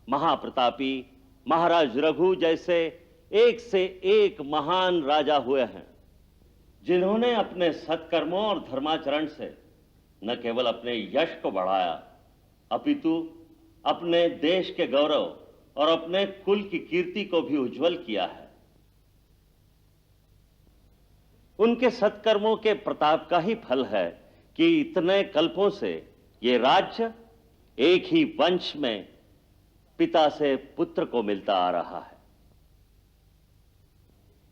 महाप्रतापी महाराज रघु जैसे एक से एक महान राजा हुए हैं, जिन्होंने अपने सत्कर्मों और धर्माचरण से न केवल अपने यश को बढ़ाया, अपितु अपने देश के गौरव और अपने कुल की कीर्ति को भी उज्जवल किया है। उनके सत्कर्मों के प्रताप का ही फल है कि इतने कल्पों से ये राज्य एक ही वंश में पिता से पुत्र को मिलता आ रहा है।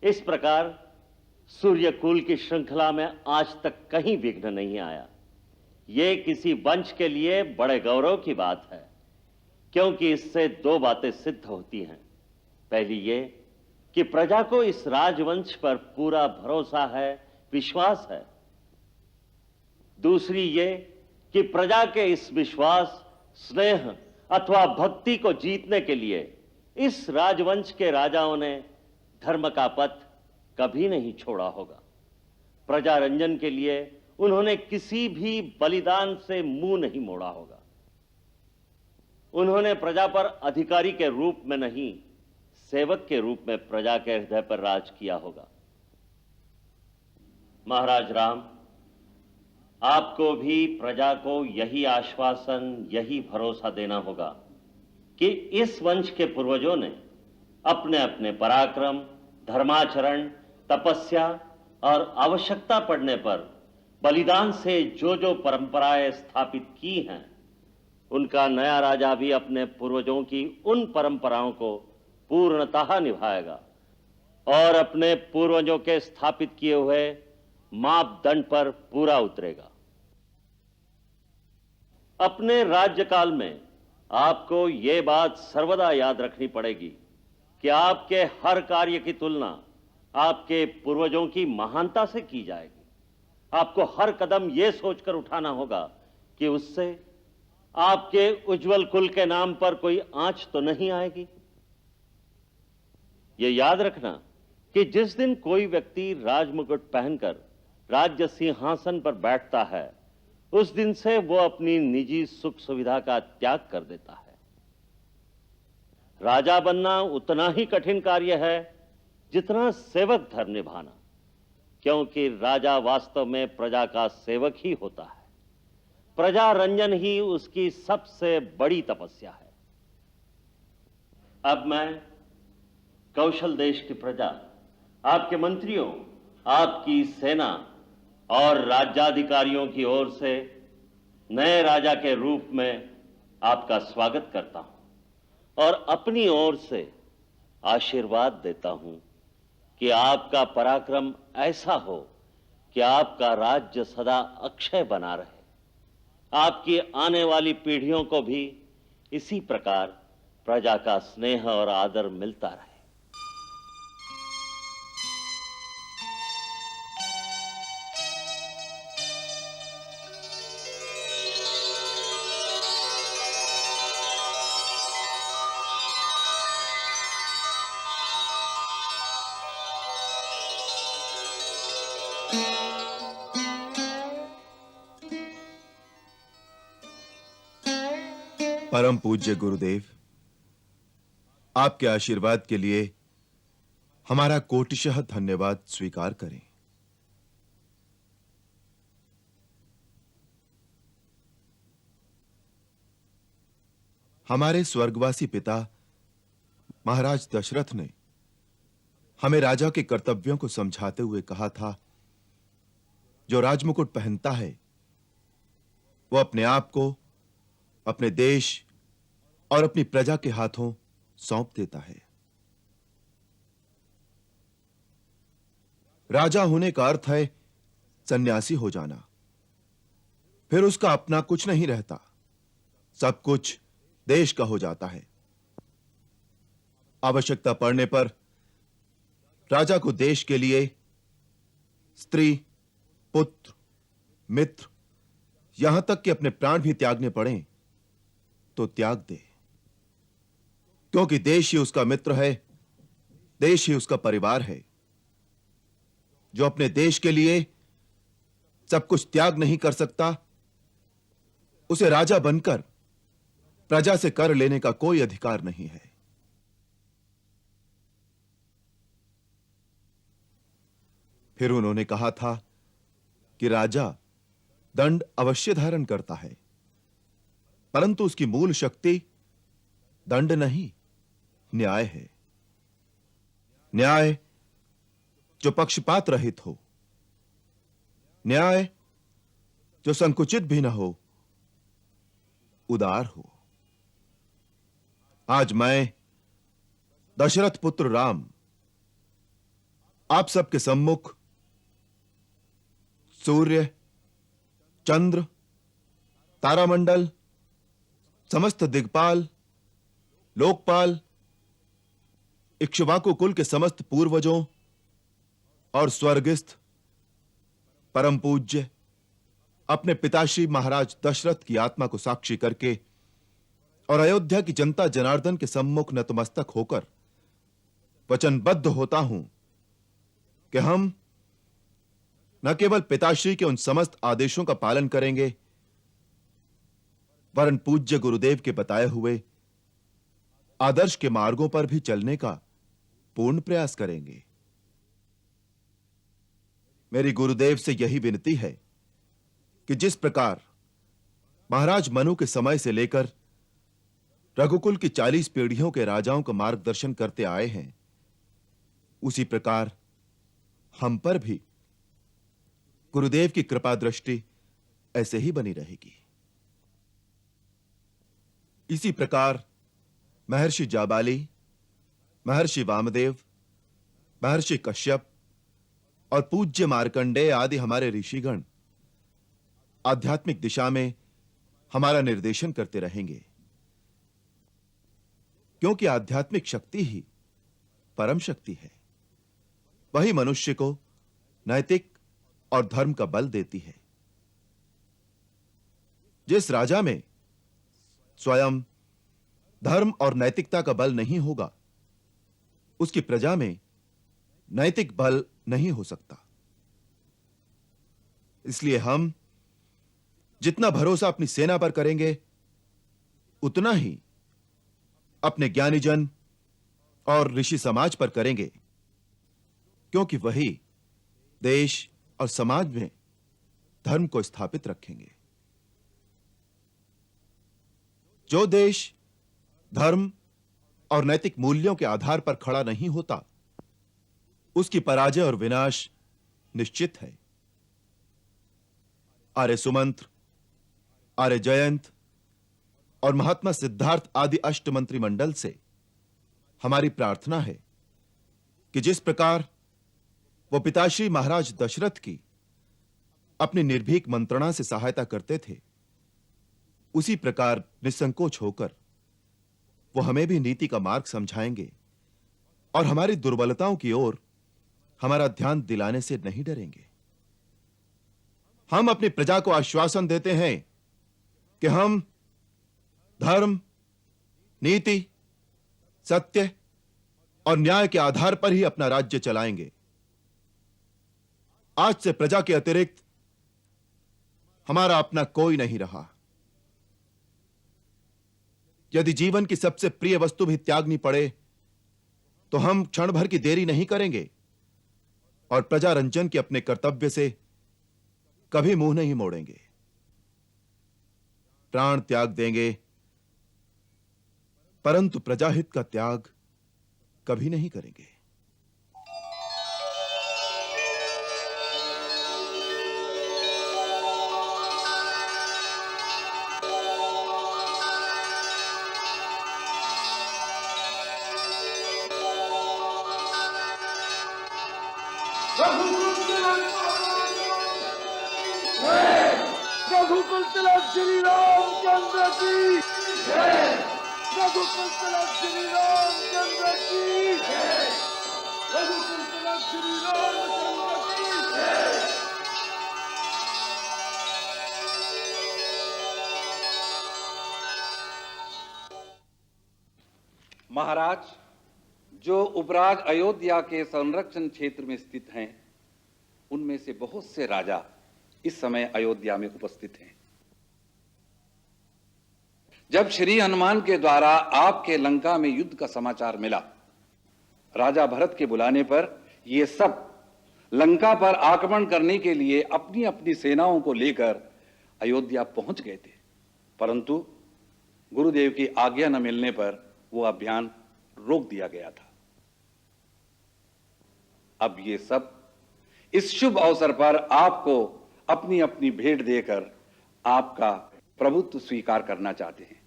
इस प्रकार सूर्यकुल की श्रृंखला में आज तक कहीं विघ्न नहीं आया। ये किसी वंश के लिए बड़े गौरव की बात है, क्योंकि इससे दो बातें सिद्ध होती हैं। पहली ये कि प्रजा को इस राजवंश पर पूरा भरोसा है, विश्वास है। दूसरी ये कि प्रजा के इस विश्वास, स्नेह अथवा भक्ति को जीतने के लिए इस राजवंश के राजाओं ने धर्म का पथ कभी नहीं छोड़ा होगा। प्रजा रंजन के लिए उन्होंने किसी भी बलिदान से मुंह नहीं मोड़ा होगा। उन्होंने प्रजा पर अधिकारी के रूप में नहीं, सेवक के रूप में प्रजा के हृदय पर राज किया होगा। महाराज राम, आपको भी प्रजा को यही आश्वासन, यही भरोसा देना होगा कि इस वंश के पूर्वजों ने अपने अपने पराक्रम, धर्माचरण, तपस्या और आवश्यकता पड़ने पर बलिदान से जो जो परंपराएं स्थापित की हैं, उनका नया राजा भी अपने पूर्वजों की उन परंपराओं को पूर्णतः निभाएगा और अपने पूर्वजों के स्थापित किए हुए मापदंड पर पूरा उतरेगा। अपने राज्यकाल में आपको यह बात सर्वदा याद रखनी पड़ेगी कि आपके हर कार्य की तुलना आपके पूर्वजों की महानता से की जाएगी। आपको हर कदम यह सोचकर उठाना होगा कि उससे आपके उज्जवल कुल के नाम पर कोई आंच तो नहीं आएगी। यह याद रखना कि जिस दिन कोई व्यक्ति राजमुकुट पहनकर राज्य सिंहासन पर बैठता है, उस दिन से वो अपनी निजी सुख सुविधा का त्याग कर देता है। राजा बनना उतना ही कठिन कार्य है जितना सेवक धर्म निभाना, क्योंकि राजा वास्तव में प्रजा का सेवक ही होता है। प्रजा रंजन ही उसकी सबसे बड़ी तपस्या है। अब मैं कौशल देश की प्रजा, आपके मंत्रियों, आपकी सेना और राज्याधिकारियों की ओर से नए राजा के रूप में आपका स्वागत करता हूं और अपनी ओर से आशीर्वाद देता हूं कि आपका पराक्रम ऐसा हो कि आपका राज्य सदा अक्षय बना रहे, आपकी आने वाली पीढ़ियों को भी इसी प्रकार प्रजा का स्नेह और आदर मिलता रहे। परम पूज्य गुरुदेव, आपके आशीर्वाद के लिए हमारा कोटिशः धन्यवाद स्वीकार करें। हमारे स्वर्गवासी पिता महाराज दशरथ ने हमें राजा के कर्तव्यों को समझाते हुए कहा था, जो राजमुकुट पहनता है वो अपने आप को अपने देश और अपनी प्रजा के हाथों सौंप देता है। राजा होने का अर्थ है सन्यासी हो जाना। फिर उसका अपना कुछ नहीं रहता, सब कुछ देश का हो जाता है। आवश्यकता पड़ने पर राजा को देश के लिए स्त्री, पुत्र, मित्र, यहां तक कि अपने प्राण भी त्यागने पड़े तो त्याग दे, क्योंकि देश ही उसका मित्र है, देश ही उसका परिवार है। जो अपने देश के लिए सब कुछ त्याग नहीं कर सकता, उसे राजा बनकर प्रजा से कर लेने का कोई अधिकार नहीं है। फिर उन्होंने कहा था कि राजा दंड अवश्य धारण करता है, परंतु उसकी मूल शक्ति दंड नहीं, न्याय है। न्याय जो पक्षपात रहित हो, न्याय जो संकुचित भी न हो, उदार हो। आज मैं दशरथ पुत्र राम आप सबके सम्मुख सूर्य, चंद्र, तारामंडल, समस्त दिग्पाल, लोकपाल, इक्ष्वाकु कुल के समस्त पूर्वजों और स्वर्गस्थ परम पूज्य अपने पिताश्री महाराज दशरथ की आत्मा को साक्षी करके और अयोध्या की जनता जनार्दन के सम्मुख नतमस्तक होकर वचनबद्ध होता हूं कि हम न केवल पिताश्री के उन समस्त आदेशों का पालन करेंगे, वरन पूज्य गुरुदेव के बताए हुए आदर्श के मार्गों पर भी चलने का पूर्ण प्रयास करेंगे। मेरी गुरुदेव से यही विनती है कि जिस प्रकार महाराज मनु के समय से लेकर रघुकुल की 40 पीढ़ियों के राजाओं का मार्गदर्शन करते आए हैं, उसी प्रकार हम पर भी गुरुदेव की कृपा दृष्टि ऐसे ही बनी रहेगी। इसी प्रकार महर्षि जाबाली, महर्षि वामदेव, महर्षि कश्यप और पूज्य मार्कंडेय आदि हमारे ऋषिगण आध्यात्मिक दिशा में हमारा निर्देशन करते रहेंगे, क्योंकि आध्यात्मिक शक्ति ही परम शक्ति है। वही मनुष्य को नैतिक और धर्म का बल देती है। जिस राजा में स्वयं धर्म और नैतिकता का बल नहीं होगा, उसकी प्रजा में नैतिक बल नहीं हो सकता। इसलिए हम जितना भरोसा अपनी सेना पर करेंगे, उतना ही अपने ज्ञानीजन और ऋषि समाज पर करेंगे, क्योंकि वही देश और समाज में धर्म को स्थापित रखेंगे। जो देश धर्म और नैतिक मूल्यों के आधार पर खड़ा नहीं होता, उसकी पराजय और विनाश निश्चित है। आर्य सुमंत्र, आर्य जयंत और महात्मा सिद्धार्थ आदि अष्टमंत्रिमंडल से हमारी प्रार्थना है कि जिस प्रकार वो पिताश्री महाराज दशरथ की अपनी निर्भीक मंत्रणा से सहायता करते थे, उसी प्रकार निसंकोच होकर वो हमें भी नीति का मार्ग समझाएंगे और हमारी दुर्बलताओं की ओर हमारा ध्यान दिलाने से नहीं डरेंगे। हम अपनी प्रजा को आश्वासन देते हैं कि हम धर्म, नीति, सत्य और न्याय के आधार पर ही अपना राज्य चलाएंगे। आज से प्रजा के अतिरिक्त हमारा अपना कोई नहीं रहा। यदि जीवन की सबसे प्रिय वस्तु भी त्यागनी पड़े तो हम क्षण भर की देरी नहीं करेंगे और प्रजा रंजन के अपने कर्तव्य से कभी मुंह नहीं मोड़ेंगे। प्राण त्याग देंगे परंतु प्रजाहित का त्याग कभी नहीं करेंगे। रघुकुल तिलक श्री रामचंद्र की जय। रघुकुल तिलक श्री रामचंद्र की जय। रघुकुल तिलक श्री रामचंद्र की जय। महाराज, जो उपराज अयोध्या के संरक्षण क्षेत्र में स्थित हैं, उनमें से बहुत से राजा इस समय अयोध्या में उपस्थित हैं। जब श्री हनुमान के द्वारा आपके लंका में युद्ध का समाचार मिला, राजा भरत के बुलाने पर ये सब लंका पर आक्रमण करने के लिए अपनी अपनी सेनाओं को लेकर अयोध्या पहुंच गए थे, परंतु गुरुदेव की आज्ञा न मिलने पर वो अभियान रोक दिया गया था। अब ये सब इस शुभ अवसर पर आपको अपनी अपनी भेंट देकर आपका प्रभुत्व स्वीकार करना चाहते हैं।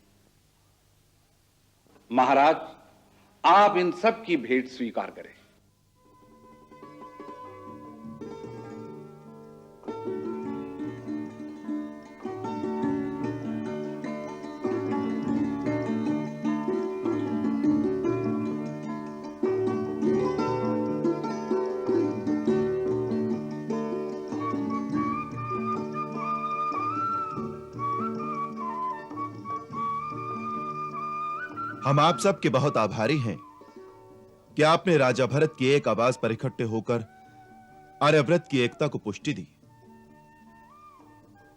महाराज, आप इन सब की भेंट स्वीकार करें। हम आप सबके बहुत आभारी हैं कि आपने राजा भरत की एक आवाज पर इकट्ठे होकर आर्यव्रत की एकता को पुष्टि दी।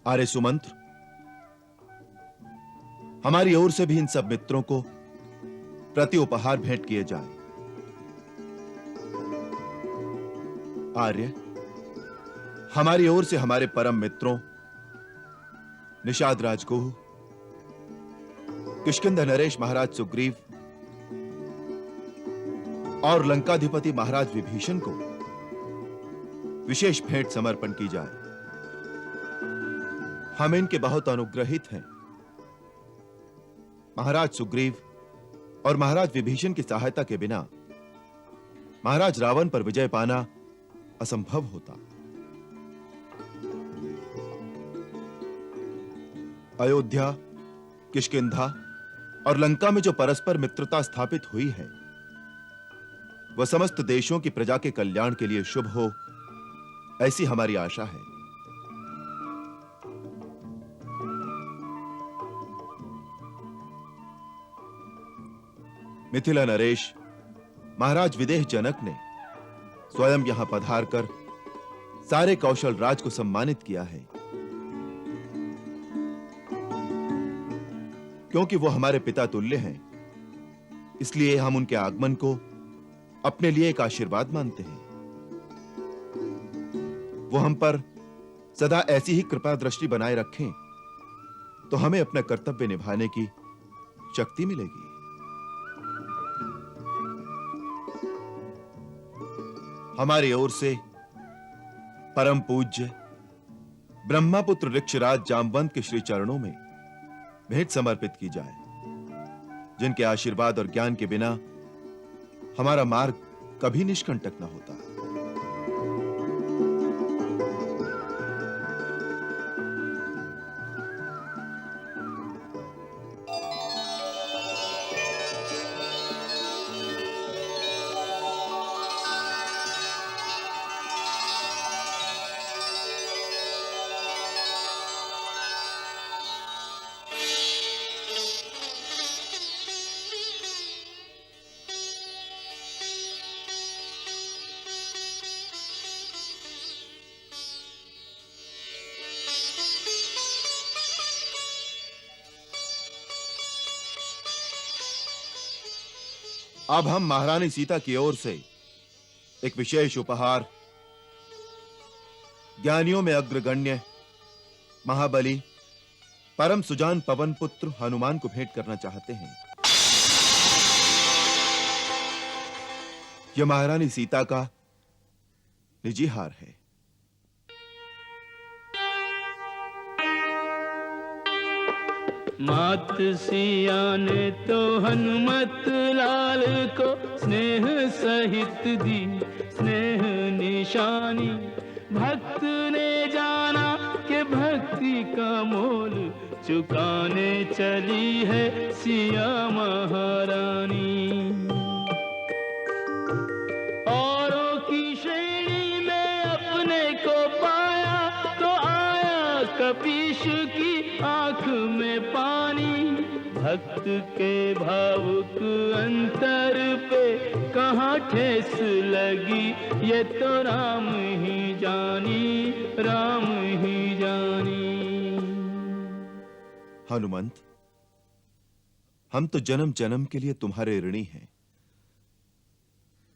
आर्य सुमंत्र, हमारी ओर से भी इन सब मित्रों को प्रति उपहार भेंट किए जाए। आर्य, हमारी ओर से हमारे परम मित्रों निषाद राजगुह, किष्किंधा नरेश महाराज सुग्रीव और लंकाधिपति महाराज विभीषण को विशेष भेंट समर्पण की जाए। हम इनके बहुत अनुग्रहित हैं। महाराज सुग्रीव और महाराज विभीषण की सहायता के बिना महाराज रावण पर विजय पाना असंभव होता। अयोध्या, किष्किंधा और लंका में जो परस्पर मित्रता स्थापित हुई है, वह समस्त देशों की प्रजा के कल्याण के लिए शुभ हो, ऐसी हमारी आशा है। मिथिला नरेश महाराज विदेह जनक ने स्वयं यहां पधार कर सारे कौशल राज को सम्मानित किया है, क्योंकि वो हमारे पिता तुल्य हैं। इसलिए हम उनके आगमन को अपने लिए एक आशीर्वाद मानते हैं। वो हम पर सदा ऐसी ही कृपा दृष्टि बनाए रखें तो हमें अपना कर्तव्य निभाने की शक्ति मिलेगी। हमारी ओर से परम पूज्य ब्रह्मपुत्र ऋक्षराज जामवंत के श्री चरणों में भेंट समर्पित की जाए, जिनके आशीर्वाद और ज्ञान के बिना हमारा मार्ग कभी निष्कंटक न होता। अब हम महारानी सीता की ओर से एक विशेष उपहार ज्ञानियों में अग्रगण्य महाबली परम सुजान पवन पुत्र हनुमान को भेंट करना चाहते हैं। यह महारानी सीता का निजी हार है। मात सिया ने तो हनुमत लाल को स्नेह सहित दी स्नेह निशानी। भक्त ने जाना कि भक्ति का मोल चुकाने चली है सिया महारानी। औरों की श्रेणी में अपने को पाया तो आया कपीश की आंख में पानी। भक्त के भावुक अंतर पे कहाँ ठेस लगी ये तो राम ही जानी राम ही जानी। हनुमंत, हम तो जन्म जन्म के लिए तुम्हारे ऋणी हैं।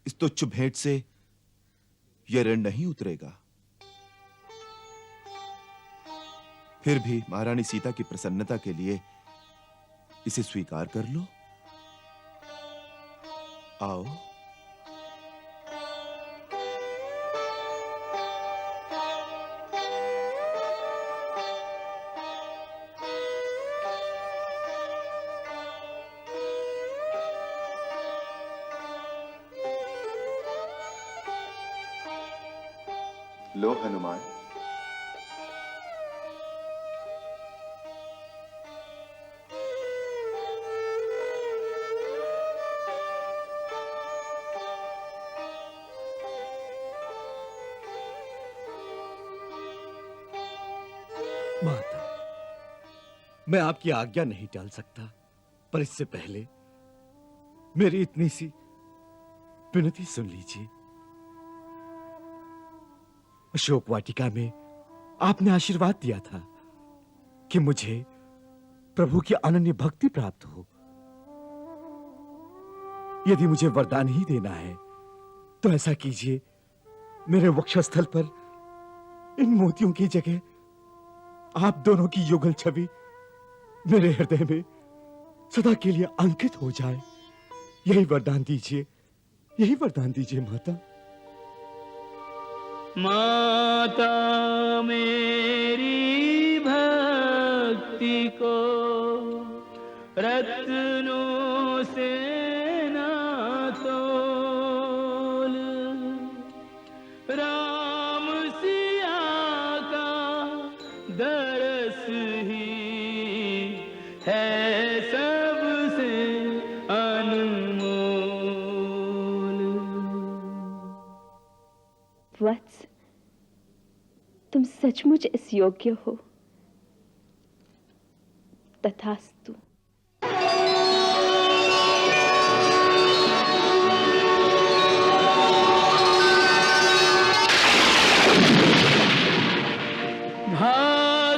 इस तुच्छ भेंट से यह ऋण नहीं उतरेगा। फिर भी महारानी सीता की प्रसन्नता के लिए इसे स्वीकार कर लो। आओ। लो हनुमान। माता, मैं आपकी आज्ञा नहीं टाल सकता, पर इससे पहले मेरी इतनी सी विनती सुन लीजिए। अशोक वाटिका में आपने आशीर्वाद दिया था कि मुझे प्रभु की अनन्य भक्ति प्राप्त हो। यदि मुझे वरदान ही देना है तो ऐसा कीजिए, मेरे वक्षस्थल पर इन मोतियों की जगह आप दोनों की युगल छवि मेरे हृदय में सदा के लिए अंकित हो जाए। यही वरदान दीजिए, यही वरदान दीजिए माता। माता मेरी भक्ति को रत्नों से ना तोल। राम सिया का दरस ही है सबसे अनमोल। वत्स, तुम सचमुच इस योग्य हो। तथास्तु।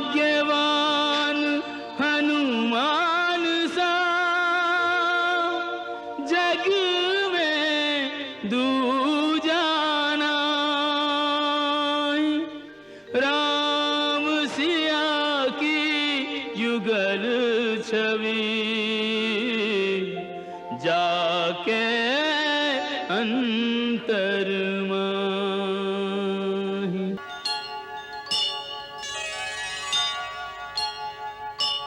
भाग्यवान हनुमान सा जग में दूजा नाई। राम सिया की युगल छवि जाके